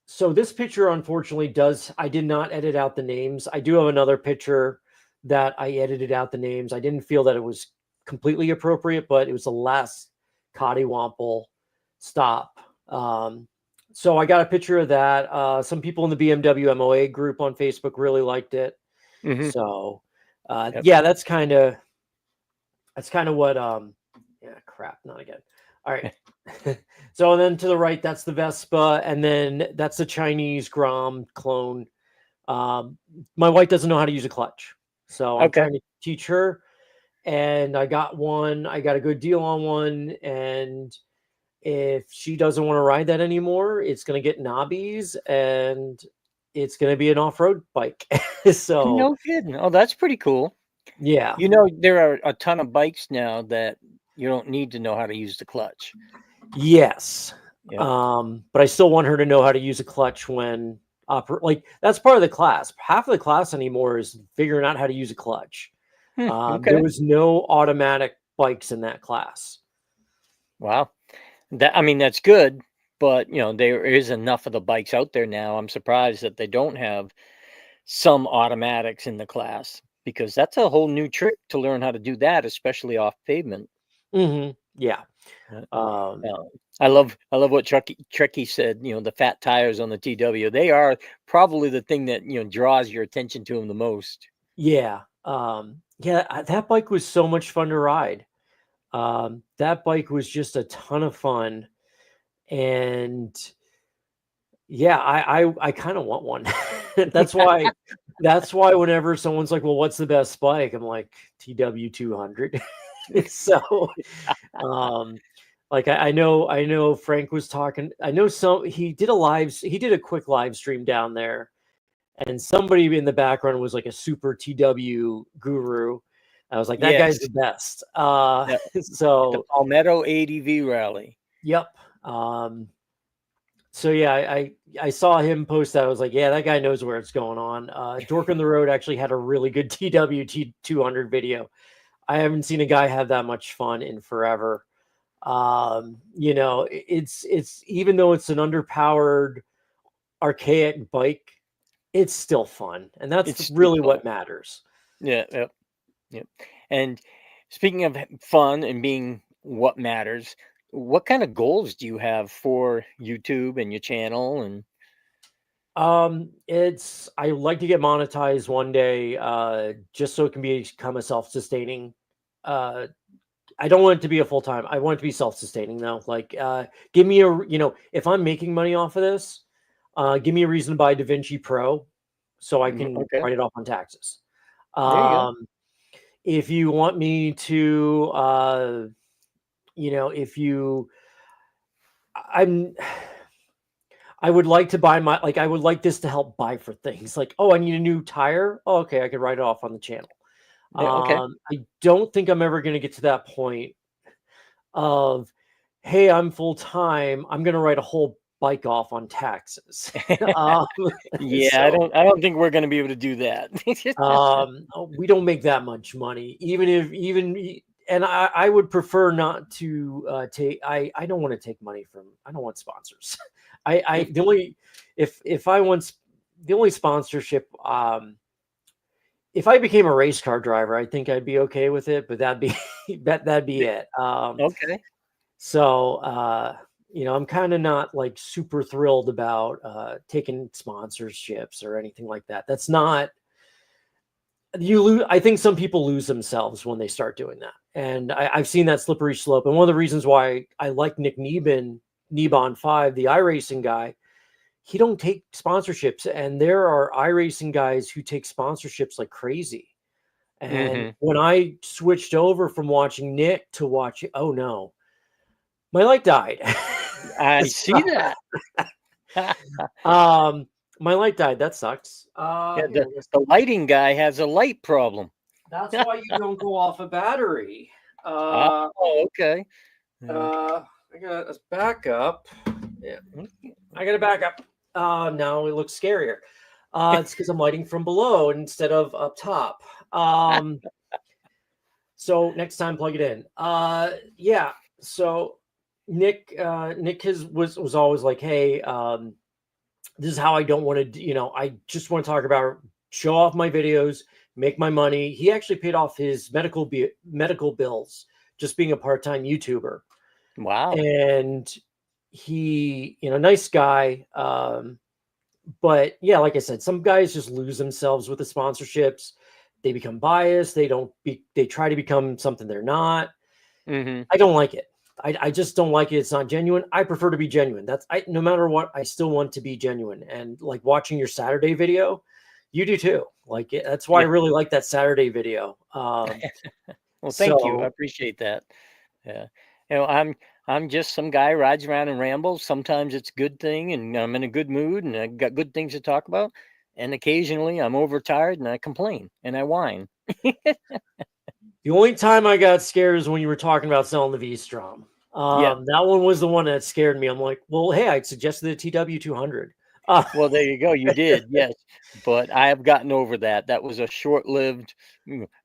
Speaker 2: so this picture, unfortunately, I did not edit out the names. I do have another picture that I edited out the names. I didn't feel that it was completely appropriate, but it was the last Cottywomple stop. So I got a picture of that. Some people in the BMW MOA group on Facebook really liked it.
Speaker 1: Hmm.
Speaker 2: So
Speaker 1: Yep.
Speaker 2: yeah, that's kind of what yeah, crap, not again. All right. So then to the right, that's the Vespa, and then that's the Chinese Grom clone. My wife doesn't know how to use a clutch, so I'm
Speaker 1: Okay.
Speaker 2: trying to teach her. And I got a good deal on one, and if she doesn't want to ride that anymore, it's going to get knobbies, and it's going to be an off-road bike. So
Speaker 1: No kidding. Oh, that's pretty cool.
Speaker 2: yeah,
Speaker 1: You know, there are a ton of bikes now that you don't need to know how to use the clutch.
Speaker 2: yes.
Speaker 1: Yep.
Speaker 2: But I still want her to know how to use a clutch when like that's part of the class. Half of the class anymore is figuring out how to use a clutch. There
Speaker 1: Okay.
Speaker 2: was no automatic bikes in that class.
Speaker 1: Wow. That, I mean, that's good, but you know, there is enough of the bikes out there now. I'm surprised that they don't have some automatics in the class because that's a whole new trick to learn how to do that, especially off pavement.
Speaker 2: Yeah.
Speaker 1: Uh,
Speaker 2: Um,
Speaker 1: uh, I love what Trekkie said. You know, the fat tires on the TW. They are probably the thing that draws your attention to them the most.
Speaker 2: yeah. Yeah. That bike was so much fun to ride. That bike was just a ton of fun, and yeah, I kind of want one. That's why. That's why whenever someone's like, "Well, what's the best bike?" I'm like, "TW 200." So, um, like I know Frank was talking. I know he did a quick live stream down there, and somebody in the background was like a super TW guru. I was like, that guy's
Speaker 1: Yes,
Speaker 2: the best.
Speaker 1: the, the
Speaker 2: So
Speaker 1: Palmetto ADV rally.
Speaker 2: yep. So yeah, I saw him post that. I was like, yeah, that guy knows where it's going on. Dork on the Road actually had a really good TW 200 video. I haven't seen a guy have that much fun in forever. It's even though it's an underpowered archaic bike, it's still fun, and that's
Speaker 1: It's still
Speaker 2: really
Speaker 1: fun.
Speaker 2: what matters.
Speaker 1: Yeah, yep, yep. And speaking of fun and being what matters, what kind of goals do you have for YouTube and your channel? And
Speaker 2: I like to get monetized one day, just so it can become a self-sustaining. Uh, I don't want it to be a full time. I want it to be self-sustaining though. Like, give me if I'm making money off of this, give me a reason to buy DaVinci Pro, so I can
Speaker 1: Okay,
Speaker 2: write it off on taxes.
Speaker 1: there you go.
Speaker 2: If you want me to, if you, I'm. I would like to buy I would like this to help buy for things like, oh, I need a new tire. Oh, okay, I could write it off on the channel.
Speaker 1: Yeah, okay.
Speaker 2: I don't think I'm ever going to get to that point of, hey, I'm full time. I'm going to write a whole bike off on taxes. um,
Speaker 1: Yeah,
Speaker 2: so
Speaker 1: I don't think we're going to be able to do that.
Speaker 2: we don't make that much money, and I would prefer not to take. I don't want to take money from. I don't want sponsors. I the only if I want the only sponsorship. If I became a race car driver, I think I'd be okay with it, but that'd be that'd be it.
Speaker 1: Okay.
Speaker 2: So I'm kind of not like super thrilled about taking sponsorships or anything like that. That's not you lose. I think some people lose themselves when they start doing that, and I've seen that slippery slope. And one of the reasons why I like Nick Nebon 5, the iRacing guy, he don't take sponsorships, and there are iRacing guys who take sponsorships like crazy. And
Speaker 1: Hmm.
Speaker 2: when I switched over from watching Nick to watching, oh no, my light died.
Speaker 1: I see that.
Speaker 2: My light died. That sucks.
Speaker 1: Yeah,
Speaker 2: Here, I guess
Speaker 1: the lighting guy has a light problem.
Speaker 2: that's why you don't go off a battery.
Speaker 1: Oh,
Speaker 2: Uh,
Speaker 1: okay. Uh,
Speaker 2: I got a backup. Yeah,
Speaker 1: okay.
Speaker 2: I got a backup. Now it looks scarier. It's because I'm lighting from below instead of up top. So next time plug it in. Yeah. So Nick was always like, hey, this is how I don't want to, I just want to talk about show off my videos, make my money. He actually paid off his medical bills just being a part-time YouTuber.
Speaker 1: Wow.
Speaker 2: And he, nice guy. But yeah, like I said, some guys just lose themselves with the sponsorships. They become biased. They try to become something they're not.
Speaker 1: Hmm.
Speaker 2: I don't like it. I just don't like it. It's not genuine. I prefer to be genuine. No matter what, I still want to be genuine. And like watching your Saturday video, you do too. Like that's why I
Speaker 1: Yeah.
Speaker 2: really like that Saturday video.
Speaker 1: Well, thank you. I
Speaker 2: So
Speaker 1: appreciate that. Yeah. I'm just some guy who rides around and rambles. Sometimes it's a good thing and I'm in a good mood and I got good things to talk about. And occasionally I'm overtired and I complain and I whine.
Speaker 2: the only time I got scared is when you were talking about selling the V-Strom.
Speaker 1: Yeah.
Speaker 2: That one was the one that scared me. I'm like, well, hey, I suggested the TW200. Uh,
Speaker 1: Well, there you go. You did, yes. But I have gotten over that. That was a short-lived,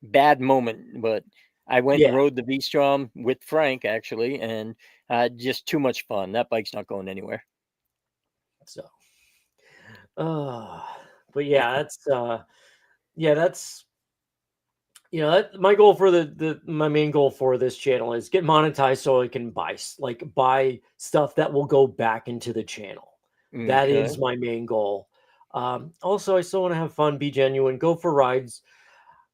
Speaker 1: bad moment. But I went and
Speaker 2: yeah.
Speaker 1: rode the V-Strom with Frank actually, and just too much fun. That bike's not going anywhere.
Speaker 2: So, but yeah, that's my goal for my main goal for this channel is get monetized so I can buy stuff that will go back into the channel. That
Speaker 1: Okay.
Speaker 2: is my main goal. Also, I still want to have fun, be genuine, go for rides.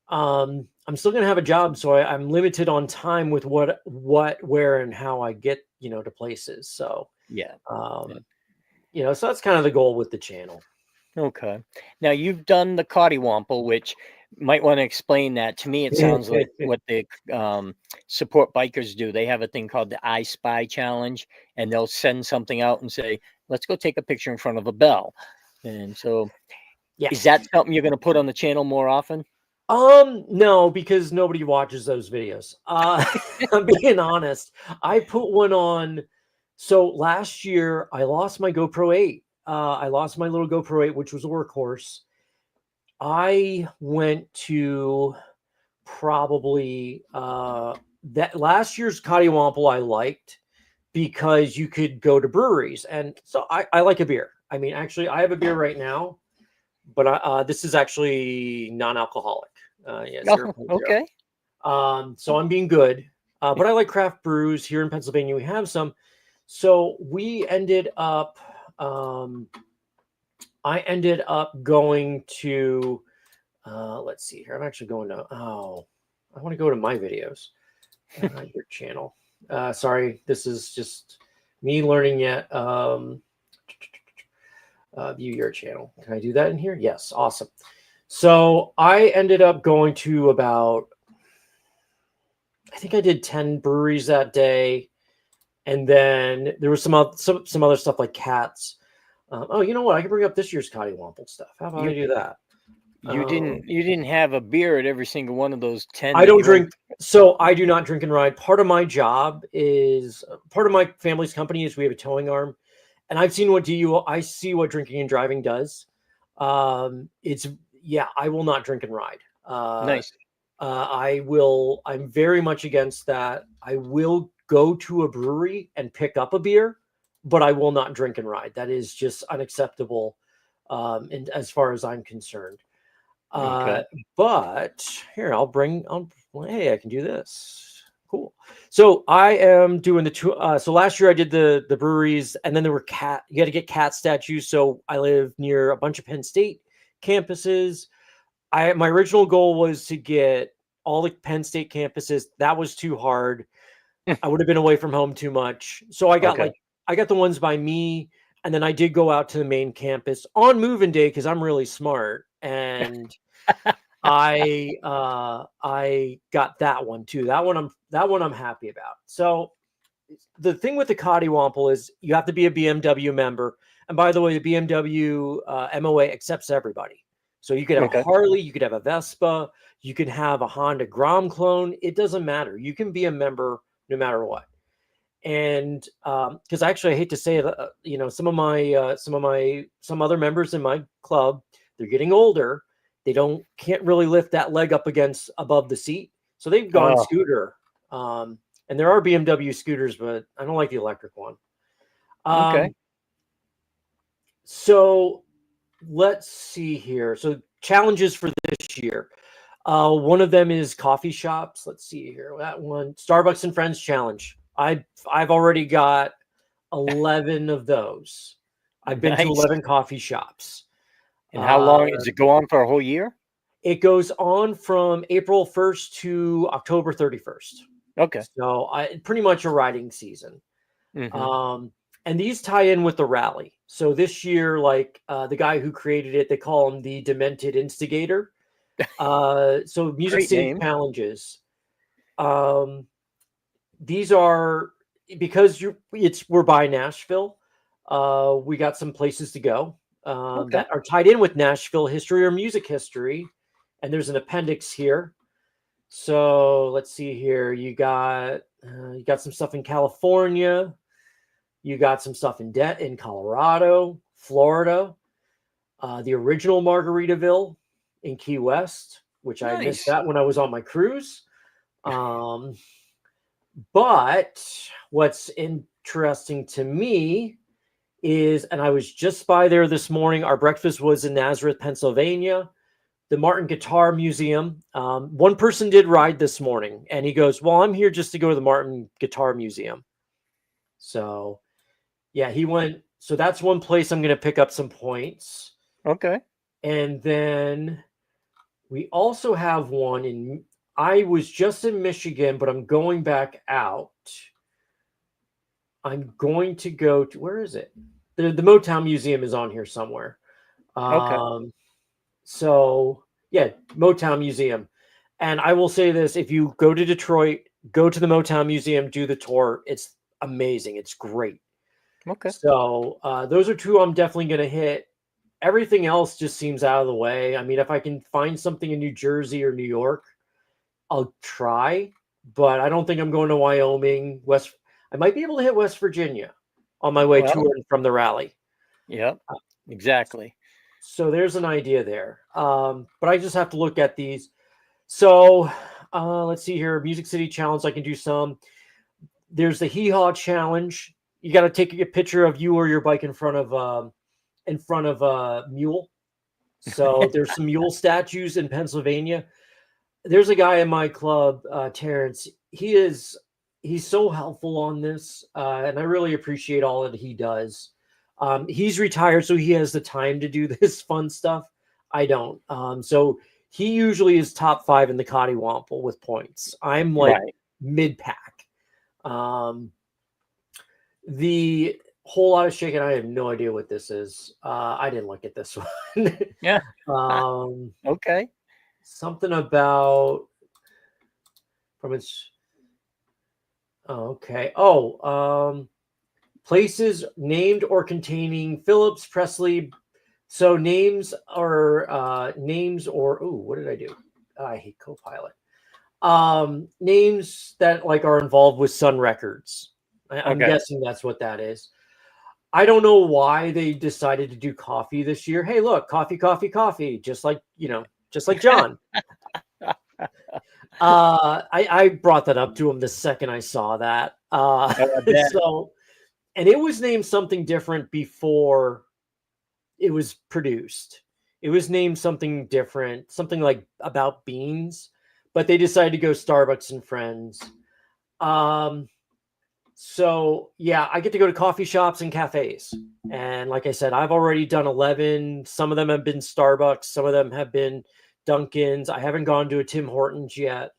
Speaker 2: I'm still gonna have a job, so I'm limited on time with what, where, and how I get to places. So,
Speaker 1: Yeah. Yeah.
Speaker 2: so that's kind of the goal with the channel.
Speaker 1: Okay. Now you've done the Cottywomple, which might want to explain that. To me, it sounds like what the support bikers do. They have a thing called the I Spy Challenge, and they'll send something out and say, "Let's go take a picture in front of a bell." And so,
Speaker 2: Yeah.
Speaker 1: is that something you're going to put on the channel more often?
Speaker 2: No, because nobody watches those videos. I'm being honest. I put one on. So last year I lost my GoPro 8. I lost my little GoPro 8, which was a workhorse. I went to probably that last year's Cottywomple I liked because you could go to breweries. And so I like a beer. I mean, actually, I have a beer right now, but this is actually non-alcoholic. Yeah,
Speaker 1: Oh,
Speaker 2: 0.0.
Speaker 1: okay.
Speaker 2: So I'm being good. But I like craft brews here in Pennsylvania. We have some. So we ended up I ended up going to, let's see here. I'm actually going to, I want to go to my videos, your channel. Sorry, this is just me learning yet. View your channel. Can I do that in here? Yes. Awesome. So I ended up going to about, I think I did 10 breweries that day. And then there was some other stuff like cats. Oh, you know what? I can bring up this year's Cottywomple stuff. How about I do that?
Speaker 1: You didn't have a beer at every single one of those 10.
Speaker 2: I don't drink. So I do not drink and ride. Part of my job is part of my family's company is we have a towing arm, and I've seen what I see what drinking and driving does. It's I will not drink and ride.
Speaker 1: Nice.
Speaker 2: I'm very much against that. I will go to a brewery and pick up a beer, but I will not drink and ride. That is just unacceptable. And as far as I'm concerned.
Speaker 1: Okay.
Speaker 2: But here, hey, I can do this. Cool. So I am doing the two. So last year I did the breweries, and then there were you got to get cat statues. So I live near a bunch of Penn State campuses. My original goal was to get all the Penn State campuses. That was too hard. I would have been away from home too much. So I got I got the ones by me, and then I did go out to the main campus on moving day because I'm really smart, and I got that one too. That one I'm happy about. So the thing with the Cottywomple is you have to be a BMW member. And by the way, the BMW MOA accepts everybody. So you could have a Harley, you could have a Vespa, you can have a Honda Grom clone. It doesn't matter. You can be a member no matter what. And because actually, I hate to say it, some other members in my club, they're getting older. They can't really lift that leg up above the seat. So they've gone scooter. And there are BMW scooters, but I don't like the electric one. So let's see here. So challenges for this year. One of them is coffee shops. Let's see here. That one, Starbucks and Friends challenge. I've already got 11 of those. I've been to 11 coffee shops.
Speaker 1: And how long does it go on for a whole year?
Speaker 2: It goes on from April 1st to October 31st.
Speaker 1: Okay.
Speaker 2: So pretty much a riding season.
Speaker 1: Mm-hmm.
Speaker 2: And these tie in with the rally. So this year, the guy who created it, they call him the Demented Instigator. So Music City challenges. These are because we're by Nashville. We got some places to go that are tied in with Nashville history or music history, and there's an appendix here. So let's see here. You got some stuff in California. You got some stuff in Colorado, Florida, the original Margaritaville in Key West, which I missed that when I was on my cruise. But what's interesting to me is, and I was just by there this morning, our breakfast was in Nazareth, Pennsylvania, the Martin Guitar Museum. One person did ride this morning, and he goes, well, I'm here just to go to the Martin Guitar Museum. So, yeah, he went. So that's one place I'm going to pick up some points.
Speaker 1: Okay.
Speaker 2: And then we also have one I was just in Michigan, but I'm going back out. I'm going to go to, where is it? The Motown Museum is on here somewhere. So, yeah, Motown Museum. And I will say this, if you go to Detroit, go to the Motown Museum, do the tour. It's amazing. It's great.
Speaker 1: Okay.
Speaker 2: So those are two I'm definitely going to hit. Everything else just seems out of the way. I mean, if I can find something in New Jersey or New York, I'll try, but I don't think I'm going to Wyoming. I might be able to hit West Virginia on my way to and from the rally.
Speaker 1: Yep, exactly.
Speaker 2: So there's an idea there. But I just have to look at these. So let's see here. Music City Challenge, I can do some. There's the Hee Haw Challenge. You got to take a picture of you or your bike in front of a mule. So there's some mule statues in Pennsylvania. There's a guy in my club, Terrence. He's so helpful on this, and I really appreciate all that he does. He's retired, so he has the time to do this fun stuff. I don't. So he usually is top 5 in the Cottywomple with points. I'm like
Speaker 1: Right.
Speaker 2: mid pack. The whole lot of chicken, I have no idea what this is. I didn't look at this one.
Speaker 1: Yeah. Okay.
Speaker 2: Something about from its. Oh, okay. Places named or containing Phillips Presley. So names or what did I do? I hate Copilot. Names that like are involved with Sun Records. I'm
Speaker 1: Okay.
Speaker 2: guessing that's what that is. I don't know why they decided to do coffee this year. Hey, look, coffee, coffee, coffee. Just like John. I brought that up to him the second I saw that.
Speaker 1: Oh, I bet.
Speaker 2: So, and it was named something different before it was produced. It was named something different, something like about beans, but they decided to go Starbucks and Friends. So yeah, I get to go to coffee shops and cafes. And like I said, I've already done 11. Some of them have been Starbucks, some of them have been Dunkin's. I haven't gone to a Tim Hortons yet.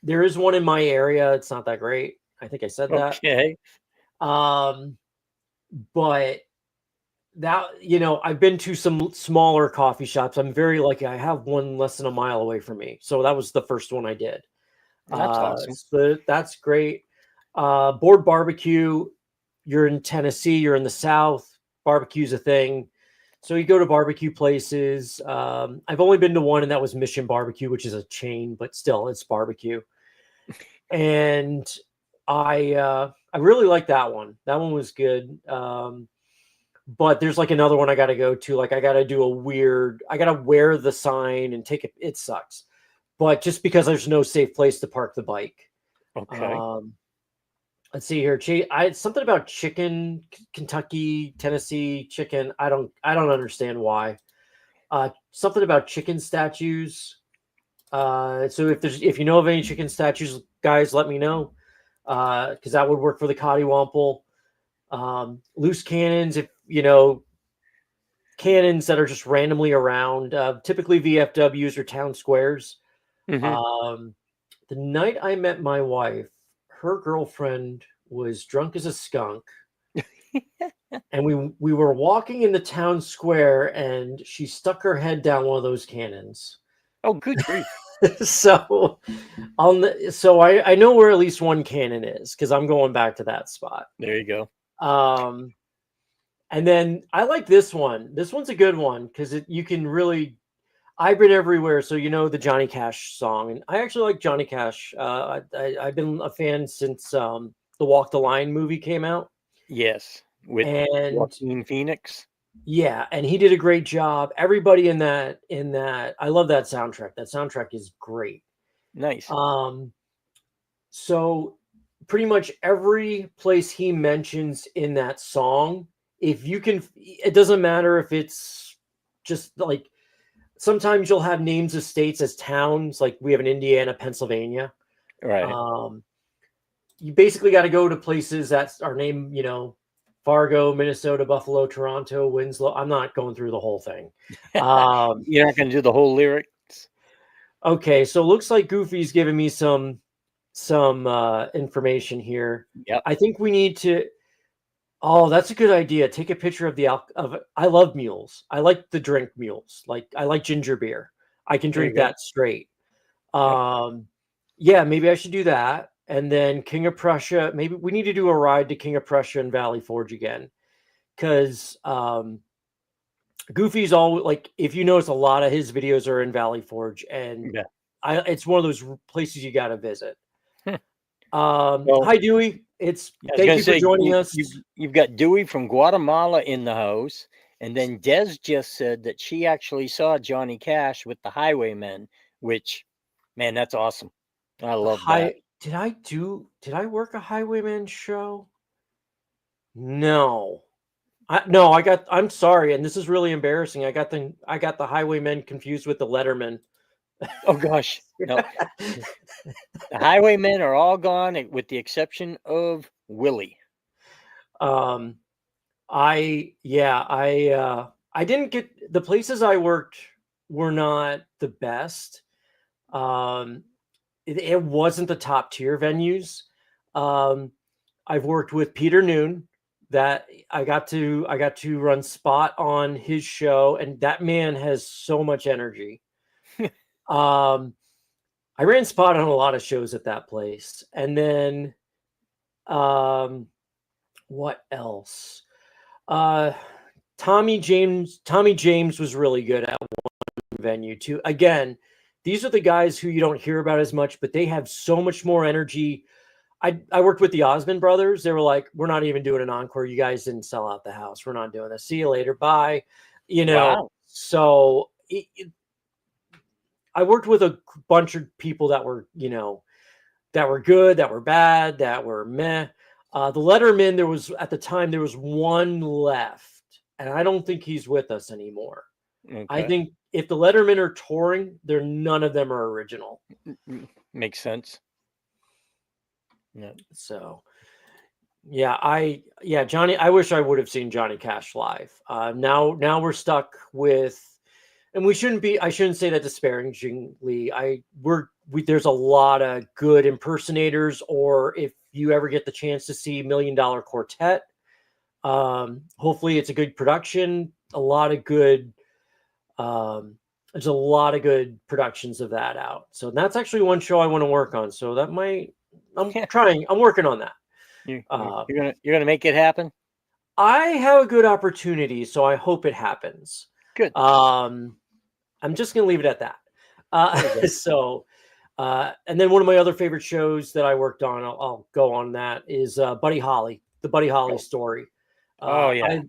Speaker 2: There is one in my area. It's not that great. I think I said that.
Speaker 1: Okay.
Speaker 2: But that, I've been to some smaller coffee shops. I'm very lucky. I have one less than a mile away from me. So that was the first one I did.
Speaker 1: That's awesome.
Speaker 2: So that's great. Board barbecue. You're in Tennessee. You're in the South. Barbecue's a thing. So you go to barbecue places. I've only been to one, and that was Mission Barbecue, which is a chain, but still, it's barbecue. And I really like that one. That one was good. But there's like another one I got to go to. Like I got to I got to wear the sign and take it. It sucks. But just because there's no safe place to park the bike.
Speaker 1: Okay.
Speaker 2: Let's see here. Something about chicken, Kentucky, Tennessee chicken. I don't understand why. Something about chicken statues. So if you know of any chicken statues, guys, let me know. Because that would work for the Cottywomple. Loose cannons, if cannons that are just randomly around, typically VFWs or town squares.
Speaker 1: Mm-hmm.
Speaker 2: The night I met my wife, her girlfriend was drunk as a skunk. And we were walking in the town square, and she stuck her head down one of those cannons.
Speaker 1: Oh, good grief.
Speaker 2: So I know where at least one cannon is, because I'm going back to that spot.
Speaker 1: There you go.
Speaker 2: And then I like this one. This one's a good one because you can really. I've been everywhere, so the Johnny Cash song, and I actually like Johnny Cash. I've been a fan since the Walk the Line movie came out.
Speaker 1: Yes, with Joaquin Phoenix.
Speaker 2: Yeah, and he did a great job. Everybody in that, I love that soundtrack. That soundtrack is great.
Speaker 1: Nice.
Speaker 2: So pretty much every place he mentions in that song, if you can, it doesn't matter if it's just like, sometimes you'll have names of states as towns, like we have in Indiana, Pennsylvania.
Speaker 1: Right.
Speaker 2: You basically got to go to places that are named, Fargo, Minnesota, Buffalo, Toronto, Winslow. I'm not going through the whole thing.
Speaker 1: You're not going to do the whole lyrics?
Speaker 2: Okay, so it looks like Goofy's giving me some information here.
Speaker 1: Yep.
Speaker 2: I think we need to. Oh, that's a good idea. Take a picture of I love mules. I like the drink mules. Like I like ginger beer. I can drink that straight. Yeah, maybe I should do that. And then King of Prussia. Maybe we need to do a ride to King of Prussia and Valley Forge again, because Goofy's all like. If you notice, a lot of his videos are in Valley Forge, and it's one of those places you got to visit. Hi Dewey. Thank you for joining us.
Speaker 1: You've got Dewey from Guatemala in the house, and then Des just said that she actually saw Johnny Cash with the Highwaymen, which, man, that's awesome. I love that.
Speaker 2: Did I work a Highwayman show? No. I'm sorry, and this is really embarrassing. I got the Highwaymen confused with the Letterman.
Speaker 1: Oh gosh, no. The Highwaymen are all gone, with the exception of Willie.
Speaker 2: I didn't get the places I worked were not the best. It wasn't the top tier venues. I've worked with Peter Noon that I got to run spot on his show, and that man has so much energy. I ran spot on a lot of shows at that place. And then what else? Tommy James was really good at one venue too. Again, these are the guys who you don't hear about as much, but they have so much more energy. I worked with the Osmond brothers. They were like, we're not even doing an encore. You guys didn't sell out the house. We're not doing this. See you later. Bye.
Speaker 1: Wow.
Speaker 2: So I worked with a bunch of people that were, that were good, that were bad, that were meh. The Letterman, at the time, there was one left, and I don't think he's with us anymore.
Speaker 1: Okay.
Speaker 2: I think if the Lettermen are touring, none of them are original.
Speaker 1: Makes sense.
Speaker 2: Yeah. So, Johnny. I wish I would have seen Johnny Cash live. Now we're stuck with, and I shouldn't say that disparagingly. There's a lot of good impersonators, or if you ever get the chance to see $1 Million Quartet, hopefully it's a good production. There's a lot of good productions of that out. So that's actually one show I want to work on. So that I'm working on that.
Speaker 1: You're gonna make it happen.
Speaker 2: I have a good opportunity, so I hope it happens.
Speaker 1: Good.
Speaker 2: I'm just gonna leave it at that. And then one of my other favorite shows that I worked on, I'll go on that, is Buddy Holly, the Buddy Holly story. I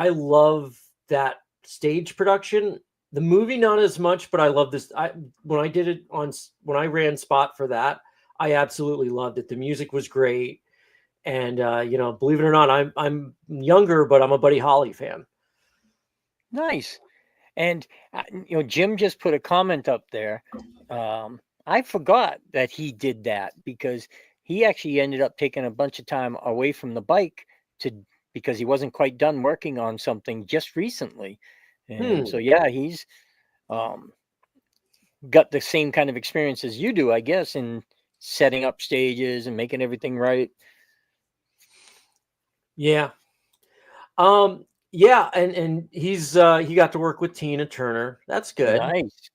Speaker 2: love that stage production. The movie, not as much, but I love this. When I ran spot for that, I absolutely loved it. The music was great. And, believe it or not, I'm younger, but I'm a Buddy Holly fan.
Speaker 1: Nice. And, Jim just put a comment up there. I forgot that he did that because he actually ended up taking a bunch of time away from the bike because he wasn't quite done working on something just recently. And so, he's got the same kind of experience as you do, I guess, in setting up stages and making everything right.
Speaker 2: Yeah. And he's he got to work with Tina Turner. That's good.
Speaker 1: Nice.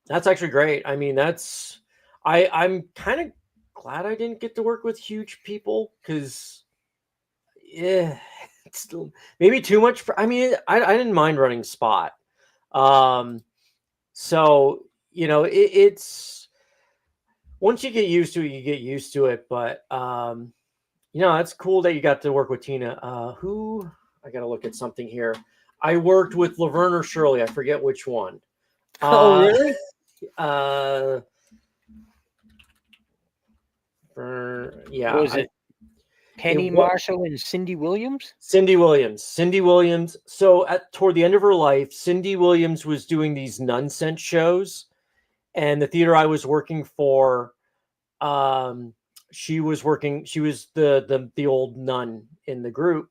Speaker 2: That's actually great. I mean, I'm kind of glad I didn't get to work with huge people because it's still maybe too much I didn't mind running spot. So, it's once you get used to it, you get used to it. But it's cool that you got to work with Tina. I got to look at something here. I worked with Laverne or Shirley. I forget which one.
Speaker 1: Oh, really? Was it Penny Marshall and Cindy Williams?
Speaker 2: Cindy Williams. So toward the end of her life, Cindy Williams was doing these nonsense shows, and the theater I was working for, she was the old nun in the group,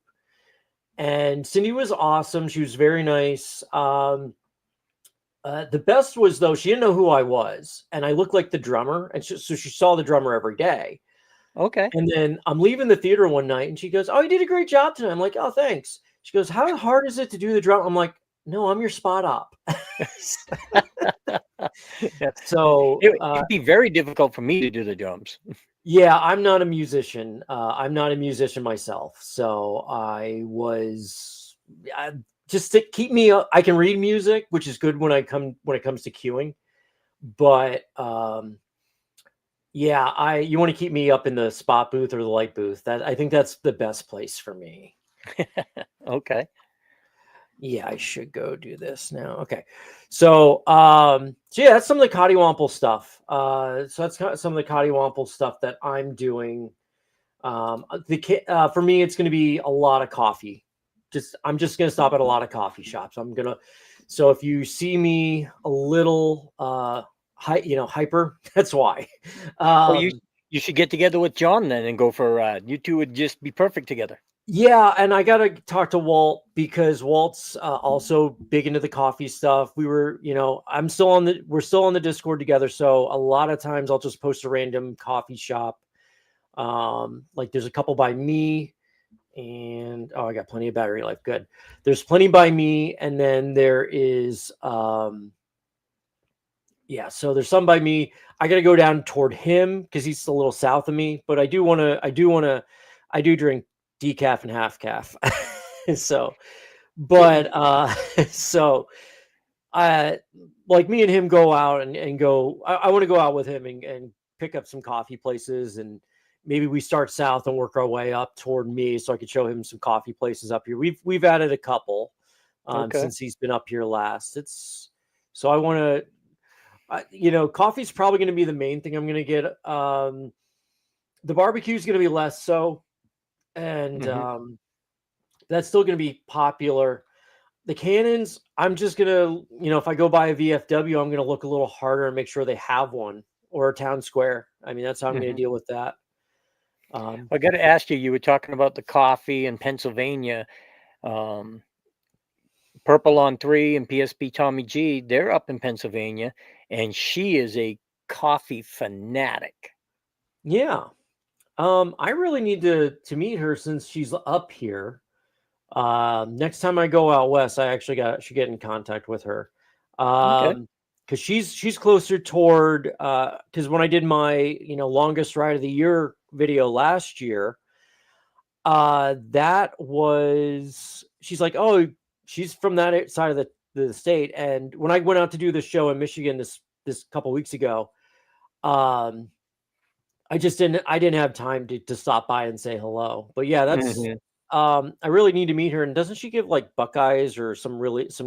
Speaker 2: and Cindy was awesome. She was very nice. The best was, though, she didn't know who I was, and I looked like the drummer, and so she saw the drummer every day.
Speaker 1: Okay.
Speaker 2: And then I'm leaving the theater one night, and she goes, "Oh, you did a great job tonight." I'm like, "Oh, thanks." She goes, "How hard is it to do the drum?" I'm like, "No, I'm your spot op." So
Speaker 1: it'd be very difficult for me to do the drums.
Speaker 2: Yeah, I'm not a musician. I'm not a musician myself, so I was just to keep me up. I can read music, which is good when it comes to cueing, but you want to keep me up in the spot booth or the light booth. I think that's the best place for me.
Speaker 1: Okay.
Speaker 2: Yeah, I should go do this now. Okay. So that's some of the Cottywomple stuff. So that's some of the Cottywomple stuff that I'm doing. For me, it's going to be a lot of coffee. I'm just going to stop at a lot of coffee shops. So if you see me a little, hyper, that's why.
Speaker 1: You should get together with John then and go for a ride. You two would just be perfect together.
Speaker 2: Yeah, and I gotta talk to Walt because Walt's also big into the coffee stuff. We were, we're still on the Discord together. So a lot of times I'll just post a random coffee shop. Like there's a couple by me, and I got plenty of battery life. Good. There's plenty by me, and then there is so there's some by me. I gotta go down toward him because he's a little south of me, but I do drink decaf and half calf. so, but so I like me and him go out and go. I want to go out with him and pick up some coffee places, and maybe we start south and work our way up toward me, so I could show him some coffee places up here. We've added a couple since he's been up here last. So I want to. Coffee's probably going to be the main thing I'm going to get. The barbecue is going to be less so, and that's still going to be popular. The cannons, I'm just going to, if I go by a VFW, I'm going to look a little harder and make sure they have one, or a town square. I mean, that's how I'm going to deal with that.
Speaker 1: I got to ask you, you were talking about the coffee in Pennsylvania. Purple on 3 and PSP Tommy G, they're up in Pennsylvania, and she is a coffee fanatic.
Speaker 2: Yeah. I really need to meet her since she's up here. Next time I go out west, I actually should get in contact with her. Because she's closer toward because when I did my longest ride of the year video last year, that was she's like, oh, she's from that side of the state. And when I went out to do the show in Michigan this couple weeks ago, I didn't have time to stop by and say hello. But yeah, that's I really need to meet her. And doesn't she give like Buckeyes or some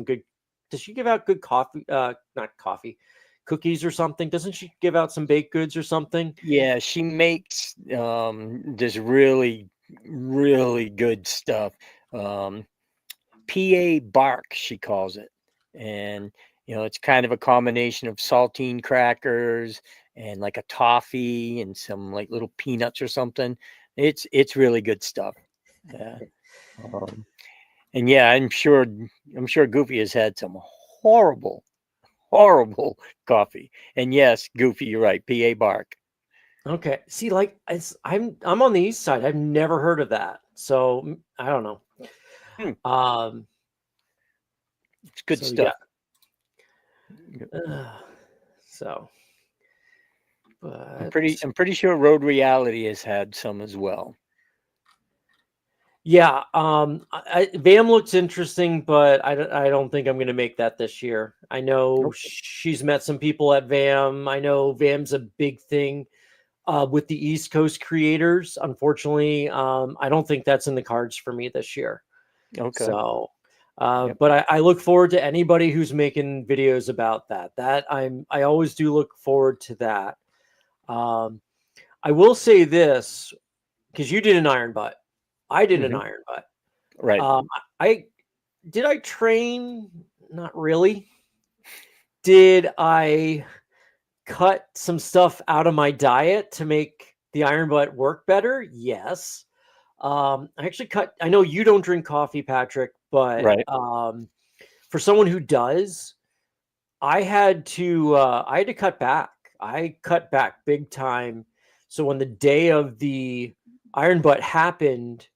Speaker 2: good? Does she give out good coffee? Not coffee, cookies or something? Doesn't she give out some baked goods or something?
Speaker 1: Yeah, she makes this really, really good stuff. PA Bark, she calls it, and it's kind of a combination of saltine crackers and like a toffee and some like little peanuts or something. It's really good stuff. Yeah. And yeah, I'm sure Goofy has had some horrible coffee. And yes, Goofy, you're right. PA Bark.
Speaker 2: Okay. See, like I'm on the east side. I've never heard of that. So I don't know.
Speaker 1: It's good stuff.
Speaker 2: But
Speaker 1: I'm pretty sure Road Reality has had some as well.
Speaker 2: Yeah, VAM looks interesting, but I don't think I'm going to make that this year. I know she's met some people at VAM. I know VAM's a big thing with the East Coast creators. Unfortunately, I don't think that's in the cards for me this year.
Speaker 1: Okay.
Speaker 2: So, but I look forward to anybody who's making videos about that. I always do look forward to that. I will say this, because you did an iron butt. I did an iron butt.
Speaker 1: Right.
Speaker 2: Did I train? Not really. Did I cut some stuff out of my diet to make the iron butt work better? Yes. I actually I know you don't drink coffee, Patrick, but for someone who does, I had to cut back. I cut back big time. So when the day of the iron butt happened,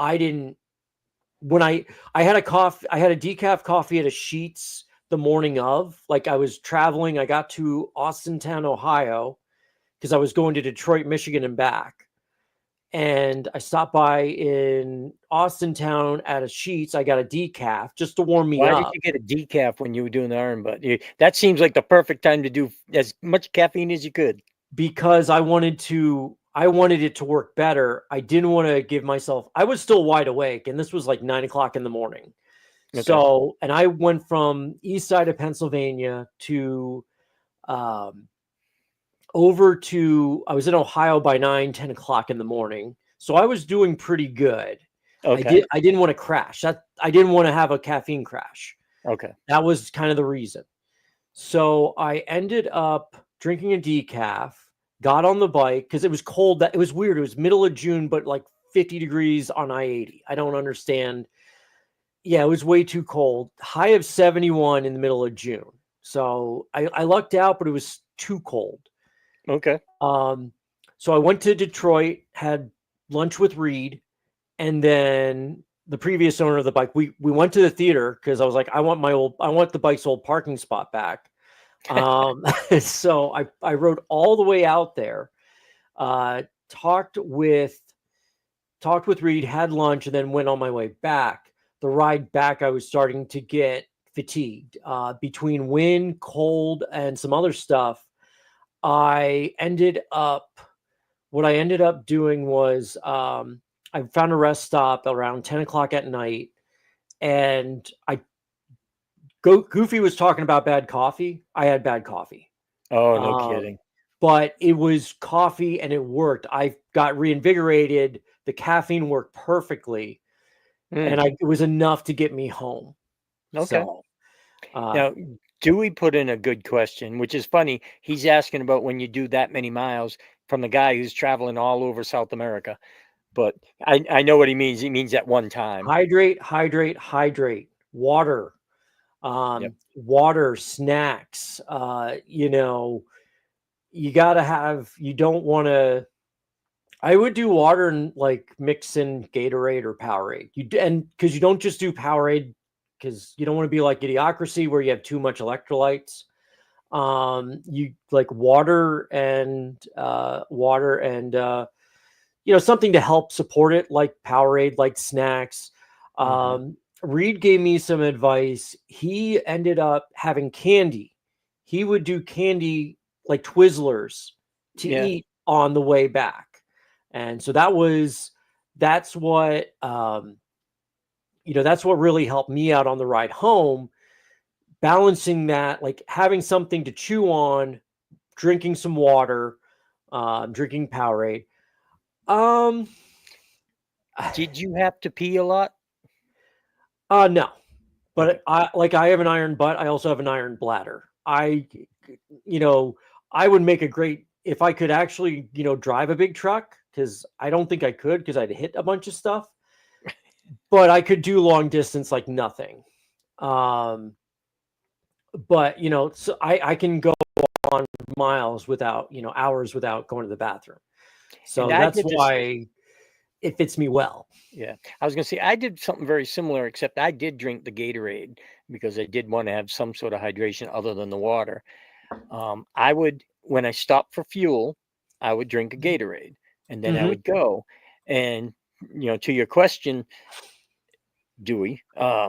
Speaker 2: I had a decaf coffee at a Sheetz the morning of, like I was traveling. I got to Austintown, Ohio, because I was going to Detroit, Michigan and back. And I stopped by in Austintown at a Sheetz. I got a decaf just to warm me up.
Speaker 1: Why did you get a decaf when you were doing the iron butt? That seems like the perfect time to do as much caffeine as you could.
Speaker 2: Because I wanted it to work better. I didn't want to give myself, I was still wide awake, and this was like 9 o'clock in the morning. Okay. So, and I went from east side of Pennsylvania to over to, I was in Ohio by 10 o'clock in the morning. So I was doing pretty good. Okay. I didn't want to crash. I didn't want to have a caffeine crash.
Speaker 1: Okay.
Speaker 2: That was kind of the reason. So I ended up drinking a decaf. got on the bike because it was cold. That it was weird. It was middle of June, but like 50 degrees on I-80. I don't understand. Yeah, it was way too cold. High of 71 in the middle of June. So I lucked out, but it was too cold.
Speaker 1: Okay.
Speaker 2: So I went to Detroit, had lunch with Reed, and then the previous owner of the bike, we went to the theater because I was like, I want the bike's old parking spot back. So I rode all the way out there, talked with Reed, had lunch, and then went on my way back. The ride back, I was starting to get fatigued between wind, cold, and some other stuff. What I ended up doing was I found a rest stop around 10 o'clock at night, and Goofy was talking about bad coffee. I had bad coffee.
Speaker 1: Oh, no kidding.
Speaker 2: But it was coffee and it worked. I got reinvigorated. The caffeine worked perfectly. And it was enough to get me home.
Speaker 1: Okay.
Speaker 2: So,
Speaker 1: now, Dewey put in a good question, which is funny. He's asking about when you do that many miles from the guy who's traveling all over South America. But I know what he means. He means at one time.
Speaker 2: Hydrate, hydrate, hydrate. Water. Water, snacks. You gotta have. You don't want to. I would do water and like mix in Gatorade or Powerade. Because you don't just do Powerade because you don't want to be like Idiocracy where you have too much electrolytes. You like water and something to help support it, like Powerade, like snacks. Reed gave me some advice. He ended up having candy. He would do candy like Twizzlers to eat on the way back. And so that's what really helped me out on the ride home, balancing that, like having something to chew on, drinking some water, drinking Powerade.
Speaker 1: Did you have to pee a lot?
Speaker 2: No, but okay. I have an iron butt. I also have an iron bladder. I would make a great, if I could actually, drive a big truck, because I don't think I could because I'd hit a bunch of stuff, but I could do long distance like nothing. But so I can go on miles without, hours without going to the bathroom. So that's why it fits me well.
Speaker 1: Yeah. I was going to say, I did something very similar, except I did drink the Gatorade because I did want to have some sort of hydration other than the water. When I stopped for fuel, I would drink a Gatorade and then I would go. And, to your question, Dewey, I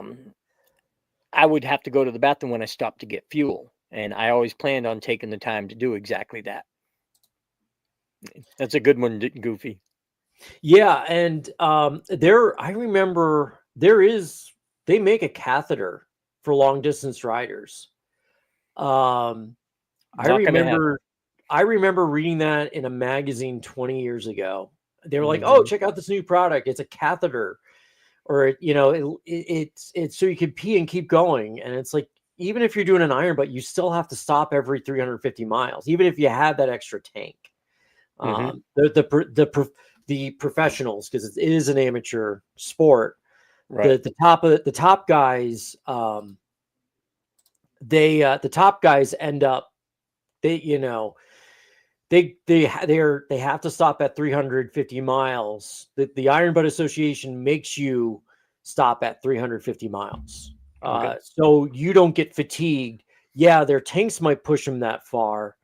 Speaker 1: would have to go to the bathroom when I stopped to get fuel. And I always planned on taking the time to do exactly that. That's a good one, Goofy.
Speaker 2: Yeah. And I remember they make a catheter for long distance riders. I remember reading that in a magazine 20 years ago. They were like, "Oh, check out this new product. It's a catheter." Or, it's so you can pee and keep going. And it's like, even if you're doing an iron, but you still have to stop every 350 miles, even if you have that extra tank. The professionals, because it is an amateur sport, right? The top guys, the top guys end up, they have to stop at 350 miles. The Iron Butt Association makes you stop at 350 miles. So you don't get fatigued. Yeah, their tanks might push them that far,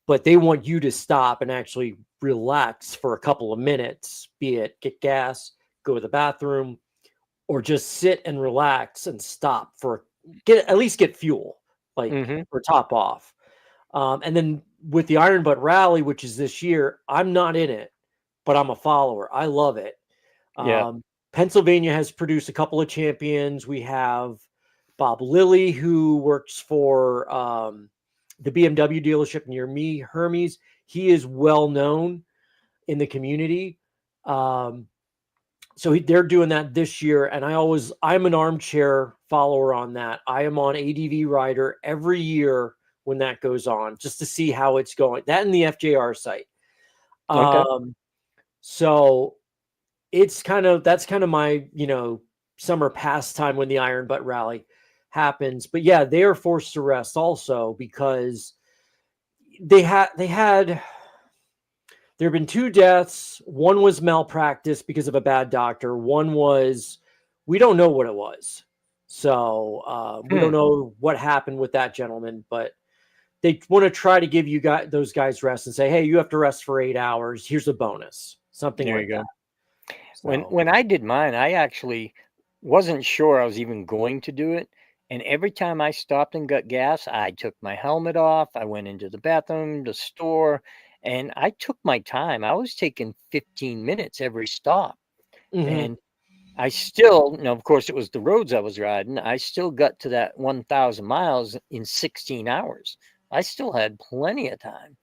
Speaker 2: but they want you to stop and actually relax for a couple of minutes, be it get gas, go to the bathroom, or just sit and relax and stop at least get fuel, or top off. And then with the Iron Butt Rally, which is this year, I'm not in it, but I'm a follower. I love it. Pennsylvania has produced a couple of champions. We have Bob Lilly, who works for the BMW dealership near me, Hermes. He is well known in the community. So they're doing that this year. And I'm an armchair follower on that. I am on ADV Rider every year when that goes on, just to see how it's going. That and the FJR site.
Speaker 1: Okay.
Speaker 2: So that's kind of my, summer pastime when the Iron Butt Rally happens. But yeah, they are forced to rest also because there have been 2 deaths. One was malpractice because of a bad doctor. One was, we don't know what it was. So we don't know what happened with that gentleman, but they want to try to give those guys rest and say, hey, you have to rest for 8 hours. Here's a bonus, something
Speaker 1: There
Speaker 2: like
Speaker 1: you go.
Speaker 2: that.
Speaker 1: When I did mine, I actually wasn't sure I was even going to do it. And every time I stopped and got gas, I took my helmet off. I went into the bathroom, the store, and I took my time. I was taking 15 minutes every stop.
Speaker 2: Mhm.
Speaker 1: And I still, of course, it was the roads I was riding. I still got to that 1,000 miles in 16 hours. I still had plenty of time.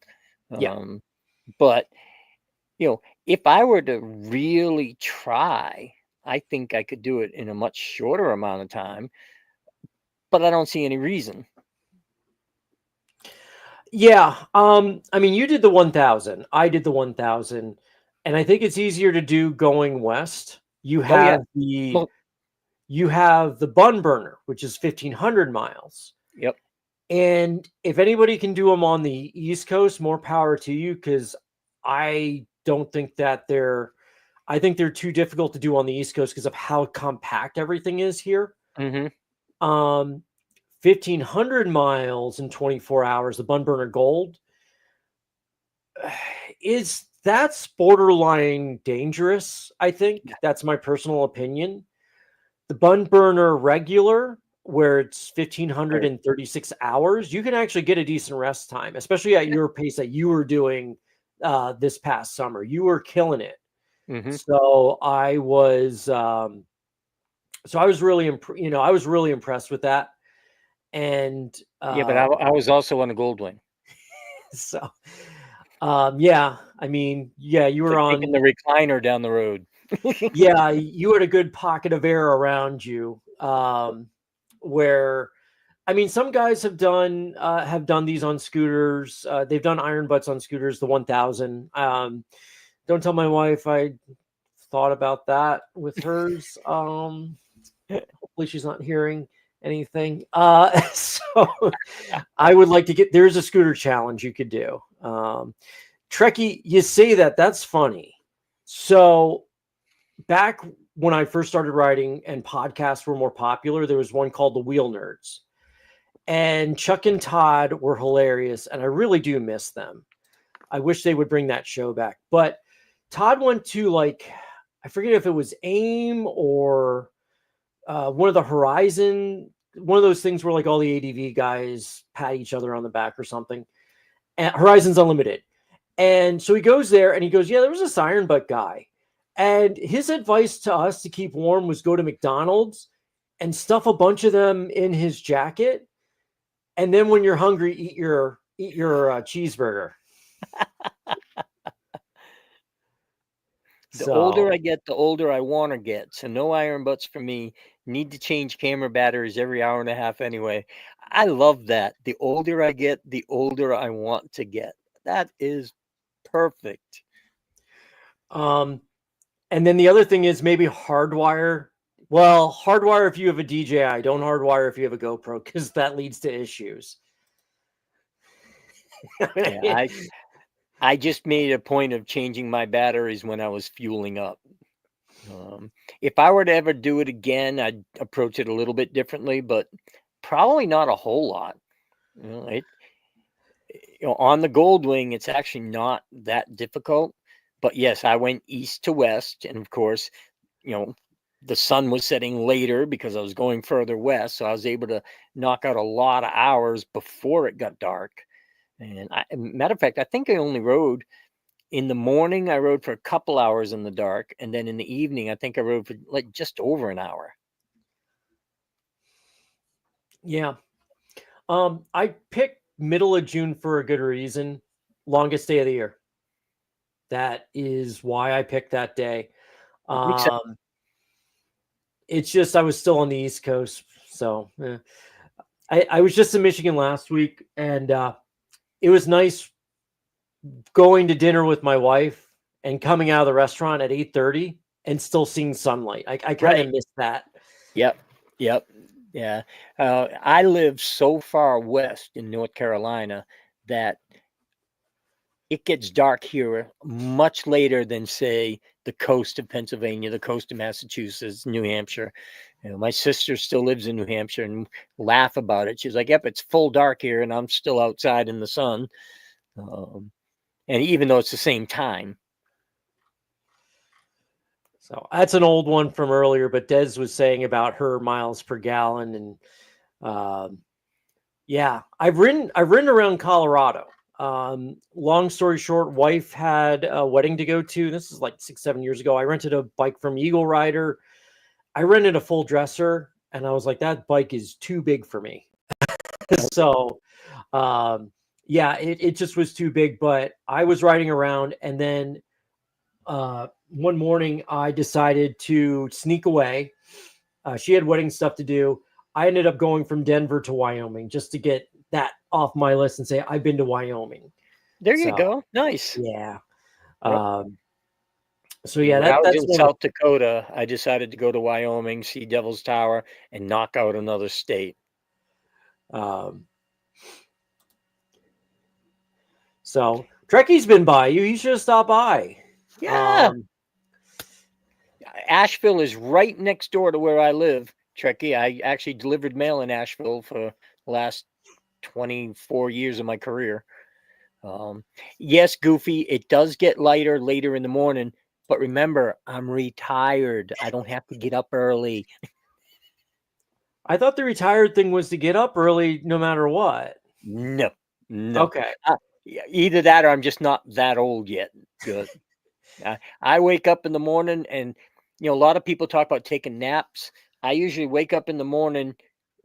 Speaker 2: Yeah.
Speaker 1: But if I were to really try, I think I could do it in a much shorter amount of time, but I don't see any reason.
Speaker 2: Yeah. I mean, you did the 1,000. I did the 1,000, and I think it's easier to do going west. You
Speaker 1: Oh yeah.
Speaker 2: have the
Speaker 1: Well,
Speaker 2: Bun Burner, which is 1,500 miles.
Speaker 1: yep.
Speaker 2: And if anybody can do them on the East Coast, more power to you, because I don't think that I think they're too difficult to do on the East Coast because of how compact everything is here.
Speaker 1: Mm-hmm.
Speaker 2: 1,500 miles in 24 hours, the Bun Burner Gold, that's borderline dangerous. I think that's my personal opinion. The Bun Burner Regular, where it's 1,536 hours, you can actually get a decent rest time, especially at your pace that you were doing this past summer. You were killing it.
Speaker 1: Mm-hmm.
Speaker 2: So I was really I was really impressed with that. And
Speaker 1: Yeah, but I was also on a Goldwing.
Speaker 2: so yeah, I mean, yeah, you
Speaker 1: It's
Speaker 2: were
Speaker 1: like taking the
Speaker 2: on.
Speaker 1: recliner down the road.
Speaker 2: Yeah, you had a good pocket of air around you. Where I mean, some guys have done these on scooters. They've done Iron Butts on scooters, the 1,000. Don't tell my wife I thought about that with hers. Hopefully she's not hearing anything. So I would like to there's a scooter challenge you could do. Trekkie, you say that's funny. So back when I first started writing and podcasts were more popular, there was one called the Wheel Nerds. And Chuck and Todd were hilarious, and I really do miss them. I wish they would bring that show back. But Todd went to, I forget if it was AIM or one of the Horizon, one of those things where all the ADV guys pat each other on the back or something. And Horizons Unlimited. And so he goes there and he goes, yeah, there was this Iron Butt guy. And his advice to us to keep warm was go to McDonald's and stuff a bunch of them in his jacket. And then when you're hungry, eat your cheeseburger.
Speaker 1: The older I get, the older I want to get. So no Iron Butts for me. Need to change camera batteries every hour and a half anyway. I love that. The older I get, the older I want to get. That is perfect.
Speaker 2: And then the other thing is maybe hardwire. Well, hardwire if you have a DJI. Don't hardwire if you have a GoPro, because that leads to issues.
Speaker 1: Yeah, I just made a point of changing my batteries when I was fueling up. If I were to ever do it again, I'd approach it a little bit differently, but probably not a whole lot. On the Goldwing, it's actually not that difficult. But yes, I went east to west, and of course, the sun was setting later because I was going further west, so I was able to knock out a lot of hours before it got dark. And matter of fact, I think I only rode in the morning. I rode for a couple hours in the dark, and then in the evening, I think I rode for just over an hour.
Speaker 2: Yeah. I picked middle of June for a good reason. Longest day of the year. That is why I picked that day. It's just I was still on the East Coast, so I was just in Michigan last week, and it was nice going to dinner with my wife and coming out of the restaurant at 8:30 and still seeing sunlight. I kind of
Speaker 1: Right.
Speaker 2: miss that.
Speaker 1: Yep. Yep. Yeah. I live so far west in North Carolina that it gets dark here much later than, say, the coast of Pennsylvania, the coast of Massachusetts, New Hampshire. My sister still lives in New Hampshire and laugh about it. She's like, "Yep, it's full dark here, and I'm still outside in the sun." And even though it's the same time.
Speaker 2: So that's an old one from earlier, but Des was saying about her miles per gallon, and yeah, I've ridden around Colorado. Long story short, wife had a wedding to go to. This is like 6-7 years ago. I rented a bike from Eagle Rider. I rented a full dresser, and I was like, that bike is too big for me. So, yeah, it just was too big. But I was riding around, and then one morning I decided to sneak away. She had wedding stuff to do. I ended up going from Denver to Wyoming just to get that off my list and say I've been to Wyoming.
Speaker 1: There you go. Nice.
Speaker 2: Yeah.
Speaker 1: Yep.
Speaker 2: So yeah,
Speaker 1: When I was
Speaker 2: that's
Speaker 1: in South Dakota, I decided to go to Wyoming, see Devil's Tower, and knock out another state.
Speaker 2: So Trekkie's been by you. You should have stopped by.
Speaker 1: Yeah. Asheville is right next door to where I live, Trekkie. I actually delivered mail in Asheville for the last 24 years of my career. Yes, Goofy, it does get lighter later in the morning, but remember, I'm retired. I don't have to get up early.
Speaker 2: I thought the retired thing was to get up early no matter what.
Speaker 1: No.
Speaker 2: Okay.
Speaker 1: Either that or I'm just not that old yet. Good. I wake up in the morning and, a lot of people talk about taking naps. I usually wake up in the morning,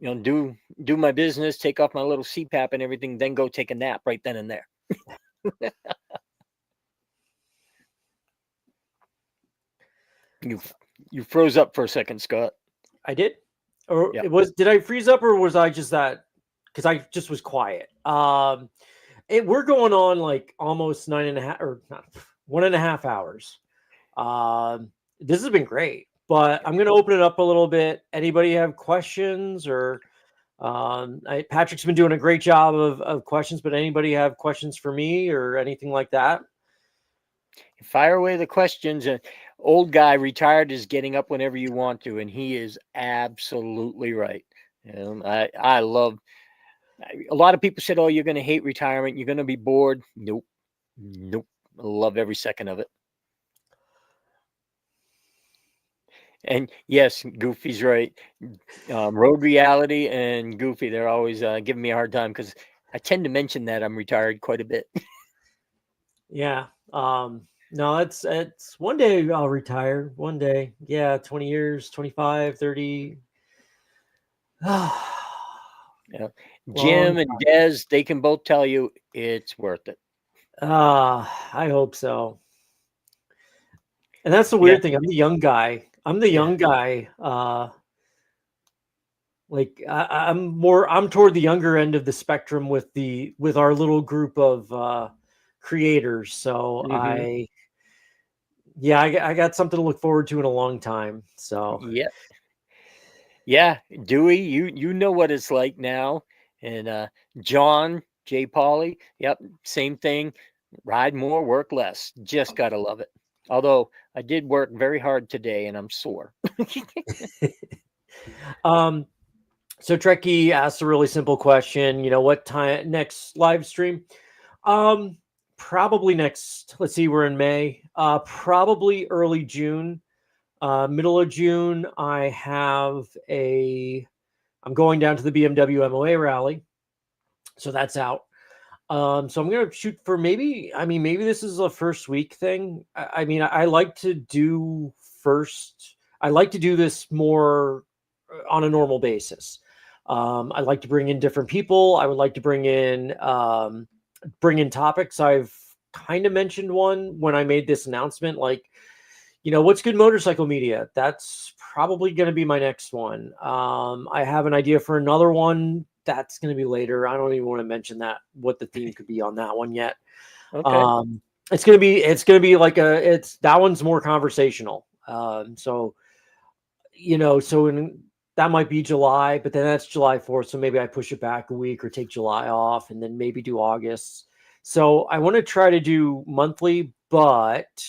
Speaker 1: do my business, take off my little CPAP and everything, then go take a nap right then and there. You froze up for a second, Scott.
Speaker 2: I did? Or did I freeze up, or was I just that? Because I just was quiet. We're going on like almost 9.5 or not 1.5 hours. This has been great, but I'm going to open it up a little bit. Anybody have questions, or Patrick's been doing a great job of questions, but anybody have questions for me or anything like that?
Speaker 1: Fire away the questions. Old guy retired is getting up whenever you want to, and he is absolutely right. I love. A lot of people said, "Oh, you're going to hate retirement. You're going to be bored." Nope. I love every second of it. And yes, Goofy's right. Road Reality and Goofy, they're always giving me a hard time because I tend to mention that I'm retired quite a bit.
Speaker 2: Yeah. No, it's one day I'll retire. One day. Yeah, 20 years, 25, 30.
Speaker 1: Yeah. Jim and Des, they can both tell you it's worth it.
Speaker 2: I hope so. And that's the weird thing. I'm the young guy. I'm I'm toward the younger end of the spectrum with our little group of creators. So I got something to look forward to in a long time. So
Speaker 1: yeah, Dewey, you know what it's like now. And John J. Pauley, yep, same thing. Ride more, work less. Just gotta love it. Although I did work very hard today and I'm sore.
Speaker 2: So Trekkie asked a really simple question. What time next live stream? Probably next. Let's see, we're in May. Probably early June, middle of June. I'm going down to the BMW MOA rally, so that's out. So I'm gonna shoot for maybe this is a first week thing. I like to do this more on a normal basis. I like to bring in different people. I would like to bring in topics. I've kind of mentioned one when I made this announcement, like, what's good motorcycle media? That's probably going to be my next one. I have an idea for another one. That's going to be later. I don't even want to mention what the theme could be on that one yet.
Speaker 1: Okay.
Speaker 2: It's gonna be like that one's more conversational. So that might be July, but then that's July 4th. So maybe I push it back a week or take July off and then maybe do August. So I want to try to do monthly, but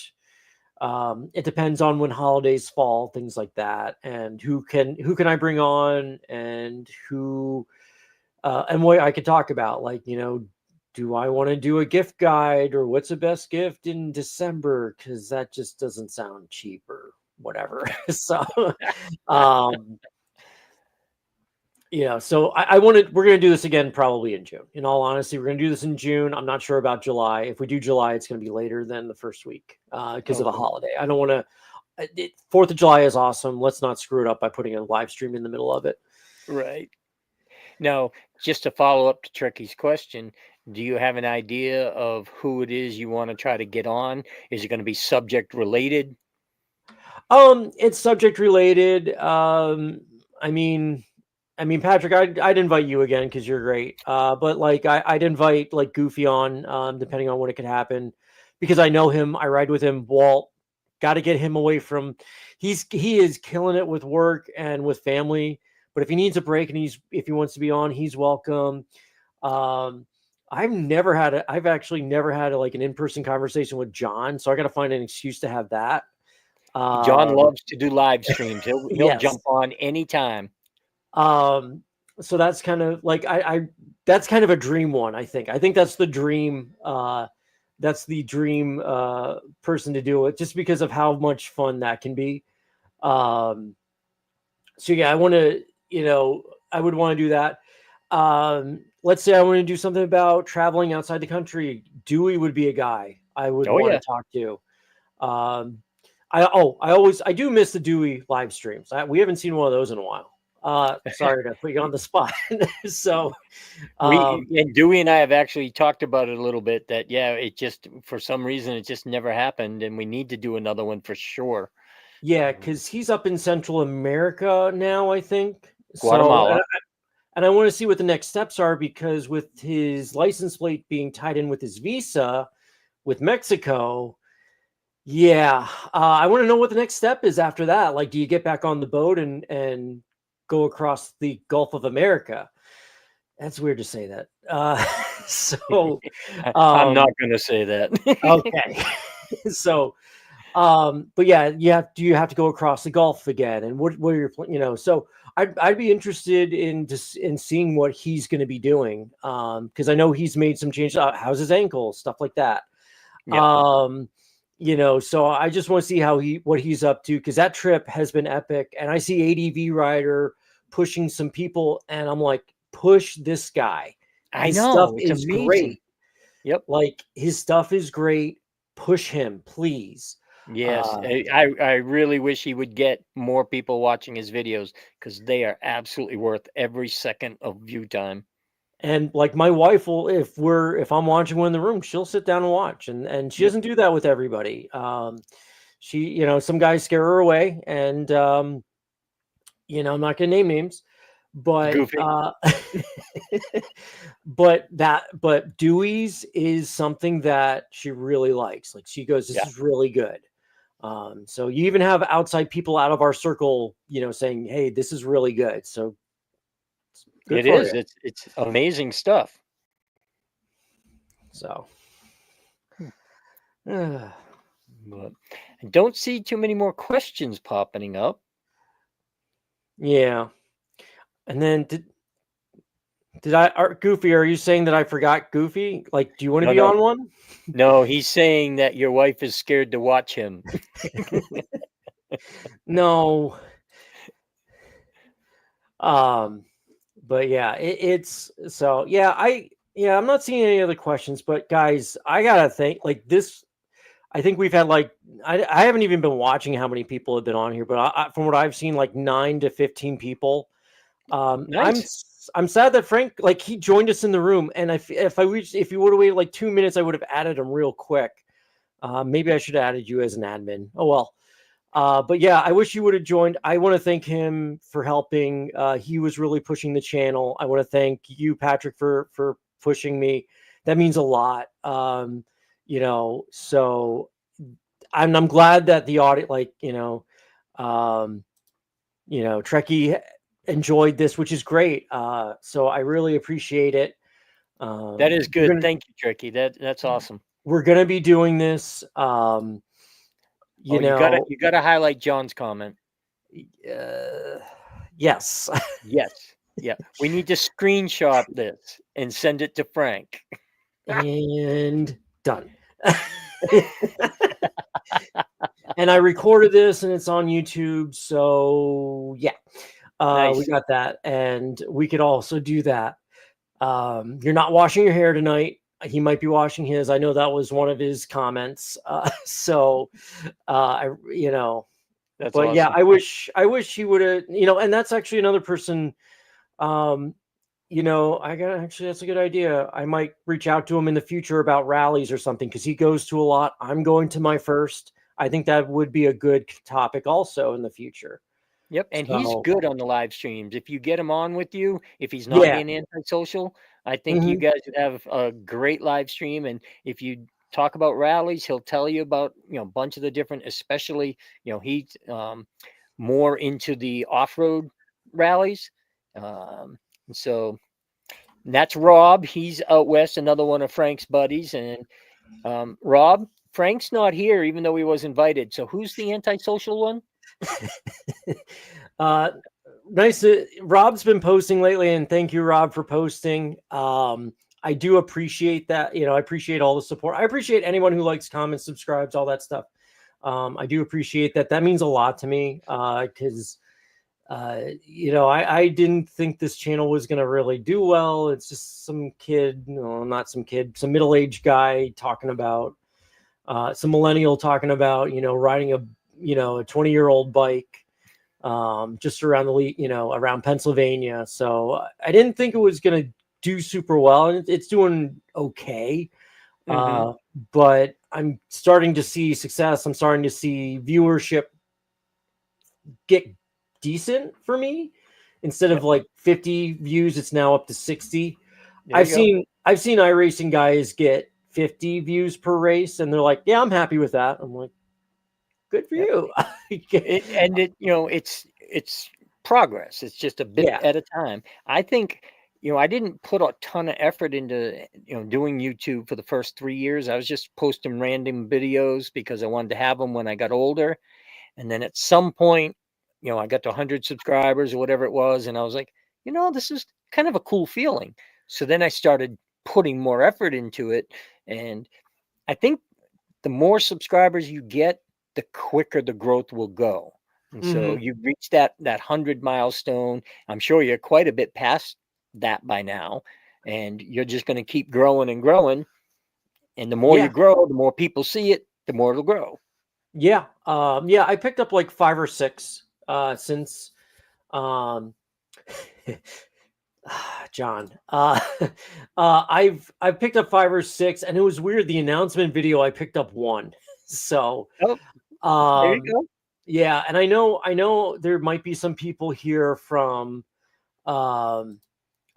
Speaker 2: it depends on when holidays fall, things like that, and who can I bring on, and who and what I could talk about, like, do I want to do a gift guide, or what's the best gift in December? Because that just doesn't sound cheap or whatever. So, um, so we're going to do this again probably in June. In all honesty, we're going to do this in June. I'm not sure about July. If we do July, it's going to be later than the first week because of the holiday. I don't want to. 4th of July is awesome. Let's not screw it up by putting a live stream in the middle of it.
Speaker 1: Right. Now, just to follow up to Tricky's question, do you have an idea of who it is you want to try to get on? Is it going to be subject related?
Speaker 2: It's subject related. I mean, Patrick, I'd invite you again because you're great. But like, I'd invite like Goofy on, depending on when it could happen, because I know him. I ride with him. Walt, got to get him away from. He is killing it with work and with family. But if he needs a break and if he wants to be on, he's welcome. I've actually never had like an in-person conversation with John, so I got to find an excuse to have that.
Speaker 1: John loves to do live streams. He'll
Speaker 2: Yes.
Speaker 1: jump on anytime.
Speaker 2: So that's kind of like that's kind of a dream one. I think that's the dream. That's the dream person to do it, just because of how much fun that can be. So yeah, I want to, I would want to do that. Let's say I want to do something about traveling outside the country. Dewey would be a guy I would want to talk to. I do miss the Dewey live streams. We haven't seen one of those in a while. Sorry to put you on the spot. So
Speaker 1: and Dewey and I have actually talked about it a little bit, that it just, for some reason, it just never happened, and we need to do another one for sure.
Speaker 2: Yeah, because he's up in Central America now, I think.
Speaker 1: Guatemala.
Speaker 2: So, and I want to see what the next steps are, because with his license plate being tied in with his visa with Mexico, I want to know what the next step is after that. Like, do you get back on the boat and go across the Gulf of America? That's weird to say that. So
Speaker 1: I'm not going to say that.
Speaker 2: Okay. So, but yeah, do you have to go across the Gulf again? And what are your, so I'd be interested in seeing what he's going to be doing. Cause I know he's made some changes. How's his ankle, stuff like that.
Speaker 1: Yeah.
Speaker 2: So I just want to see what he's up to, because that trip has been epic. And I see ADV Rider pushing some people, and I'm like, push this guy.
Speaker 1: His stuff
Speaker 2: is
Speaker 1: amazing.
Speaker 2: Great.
Speaker 1: Yep.
Speaker 2: Like, his stuff is great. Push him, please.
Speaker 1: Yes. I really wish he would get more people watching his videos, because they are absolutely worth every second of view time.
Speaker 2: And like, my wife will, if I'm watching one in the room, she'll sit down and watch, and she doesn't do that with everybody. She, some guys scare her away, and I'm not gonna name names, but but Dewey's is something that she really likes. Like, she goes, this is really good. So you even have outside people out of our circle, saying, hey, this is really good. So
Speaker 1: it is. It's amazing stuff.
Speaker 2: So,
Speaker 1: but I don't see too many more questions popping up.
Speaker 2: Yeah. And then Goofy, are you saying that I forgot Goofy? Like, do you want to be on one?
Speaker 1: No, he's saying that your wife is scared to watch him.
Speaker 2: No. But yeah, it's so I'm not seeing any other questions, but guys, I gotta think, like, this. I think we've had, like, I haven't even been watching how many people have been on here, but from what I've seen, like 9 to 15 people.
Speaker 1: Nice.
Speaker 2: I'm sad that Frank, like, he joined us in the room, and if you would have waited like 2 minutes, I would have added him real quick. Maybe I should have added you as an admin. Oh well. But yeah, I wish you would have joined. I want to thank him for helping. He was really pushing the channel. I want to thank you, Patrick, for pushing me. That means a lot. So I'm glad that the audit, like, Trekkie enjoyed this, which is great. So I really appreciate it.
Speaker 1: That is
Speaker 2: We're
Speaker 1: good.
Speaker 2: gonna,
Speaker 1: Thank you, Tricky. That's awesome.
Speaker 2: we're gonna be doing this.
Speaker 1: Oh, you gotta highlight John's comment.
Speaker 2: Yes.
Speaker 1: Yes. Yeah. We need to screenshot this and send it to Frank.
Speaker 2: And done. And I recorded this and it's on YouTube. So yeah,
Speaker 1: Nice.
Speaker 2: we got that. And we could also do that. You're not washing your hair tonight. He might be washing his. I know that was one of his comments.
Speaker 1: That's
Speaker 2: But yeah,
Speaker 1: awesome.
Speaker 2: I wish he would have, and that's actually another person. That's a good idea. I might reach out to him in the future about rallies or something, because he goes to a lot. I'm going to my first. I think that would be a good topic also in the future.
Speaker 1: Yep. And he's
Speaker 2: So,
Speaker 1: good on the live streams. If you get him on with you, if he's not
Speaker 2: yeah.
Speaker 1: being antisocial, I think you guys would have a great live stream. And if you talk about rallies, he'll tell you about, a bunch of the different, especially, he's more into the off-road rallies. So that's Rob. He's out west, another one of Frank's buddies. And Rob, Frank's not here, even though he was invited. So who's the antisocial one?
Speaker 2: Nice. Rob's been posting lately, and thank you, Rob, for posting. I do appreciate that. I appreciate all the support. I appreciate anyone who likes, comments, subscribes, all that stuff. I do appreciate that. That means a lot to me, because I didn't think this channel was going to really do well. It's just some kid, not some kid, some middle-aged guy talking about, some millennial talking about, riding a 20-year-old bike, just around around Pennsylvania. So I didn't think it was going to do super well, and it's doing okay. But I'm starting to see success. I'm starting to see viewership get decent for me. Instead of like 50 views, it's now up to 60. I've seen iRacing guys get 50 views per race, and they're like, yeah, I'm happy with that. I'm like, good for you.
Speaker 1: It's progress. It's just a bit at a time. I think, I didn't put a ton of effort into, doing YouTube for the first 3 years. I was just posting random videos because I wanted to have them when I got older. And then at some point, I got to 100 subscribers or whatever it was. And I was like, this is kind of a cool feeling. So then I started putting more effort into it. And I think the more subscribers you get, the quicker the growth will go. And so you've reached that 100 milestone. I'm sure you're quite a bit past that by now. And you're just going to keep growing and growing. And the more you grow, the more people see it, the more it'll grow.
Speaker 2: Yeah. I picked up like 5 or 6 since John. I've picked up 5 or 6, and it was weird. The announcement video, I picked up 1. So
Speaker 1: there you go.
Speaker 2: Yeah, and I know there might be some people here from have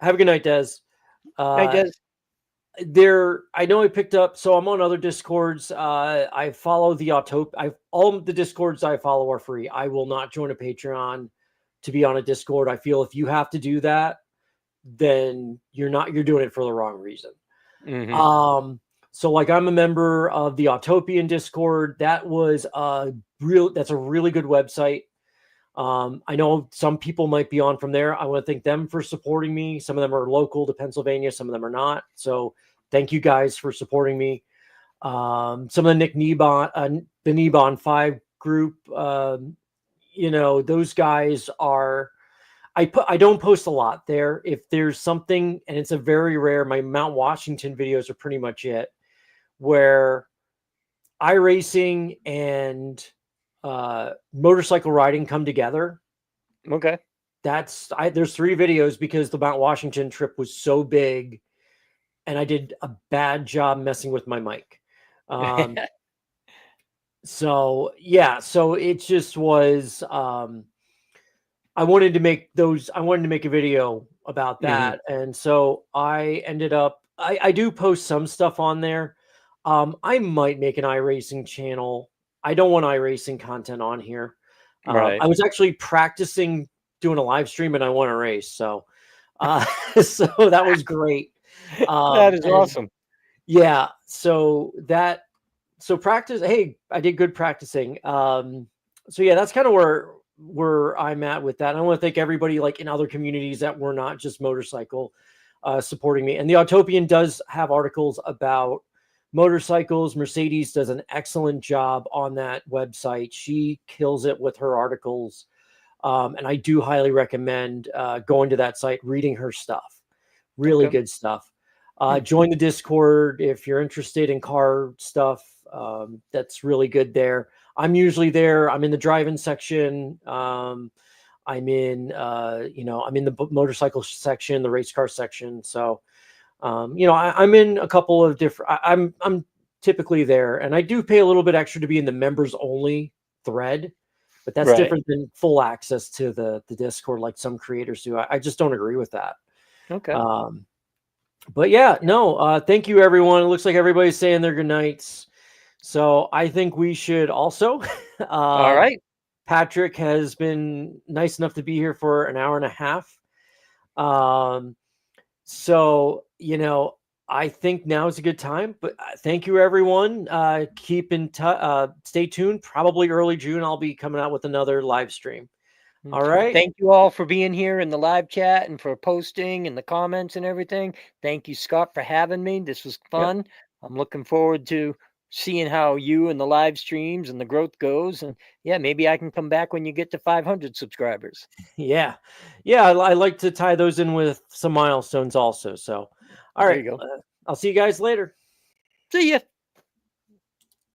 Speaker 2: a good night, Des.
Speaker 1: Hi, Des.
Speaker 2: I know I picked up, so I'm on other Discords. I follow the all the Discords I follow are free. I will not join a Patreon to be on a Discord. I feel if you have to do that, then you're doing it for the wrong reason. So like, I'm a member of the Autopian Discord. That's a really good website. I know some people might be on from there. I want to thank them for supporting me. Some of them are local to Pennsylvania, some of them are not. So thank you guys for supporting me. Some of the Nick Nebon, the Nebon 5 group, those guys are. I don't post a lot there. If there's something, and it's a very rare, my Mount Washington videos are pretty much it, where iRacing and motorcycle riding come together.
Speaker 1: Okay.
Speaker 2: There's 3 videos, because the Mount Washington trip was so big and I did a bad job messing with my mic. So it just was, I wanted to make a video about that. And so I ended up, I do post some stuff on there. I might make an iRacing channel. I don't want iRacing content on here.
Speaker 1: Right.
Speaker 2: I was actually practicing doing a live stream and I won a race. So, so that was great.
Speaker 1: That is
Speaker 2: And
Speaker 1: awesome.
Speaker 2: yeah, so practice. Hey, I did good practicing. So yeah, that's kind of where I'm at with that. And I want to thank everybody like in other communities that were not just motorcycle supporting me. And the Autopian does have articles about motorcycles. Mercedes does an excellent job on that website. She kills it with her articles. And I do highly recommend going to that site, reading her stuff. Really
Speaker 1: Okay.
Speaker 2: good stuff. Join the Discord if you're interested in car stuff. That's really good there. I'm usually there. I'm in the drive-in section. I'm in, I'm in the motorcycle section, the race car section. So, I'm in a couple of different. I'm typically there, and I do pay a little bit extra to be in the members only thread, but that's
Speaker 1: Right.
Speaker 2: different than full access to the Discord like some creators do. I just don't agree with that.
Speaker 1: Okay.
Speaker 2: But yeah, no, thank you everyone. It looks like everybody's saying their good nights. So I think we should also.
Speaker 1: All right.
Speaker 2: Patrick has been nice enough to be here for an hour and a half. So, I think now is a good time, but thank you everyone. Keep in touch, stay tuned. Probably early June, I'll be coming out with another live stream. All right.
Speaker 1: Thank you all for being here in the live chat and for posting and the comments and everything. Thank you, Scott, for having me. This was fun.
Speaker 2: Yep.
Speaker 1: I'm looking forward to seeing how you and the live streams and the growth goes. And yeah, maybe I can come back when you get to 500 subscribers.
Speaker 2: Yeah. Yeah. I like to tie those in with some milestones also. So, all
Speaker 1: There
Speaker 2: right.
Speaker 1: you go.
Speaker 2: I'll see you guys later.
Speaker 1: See ya.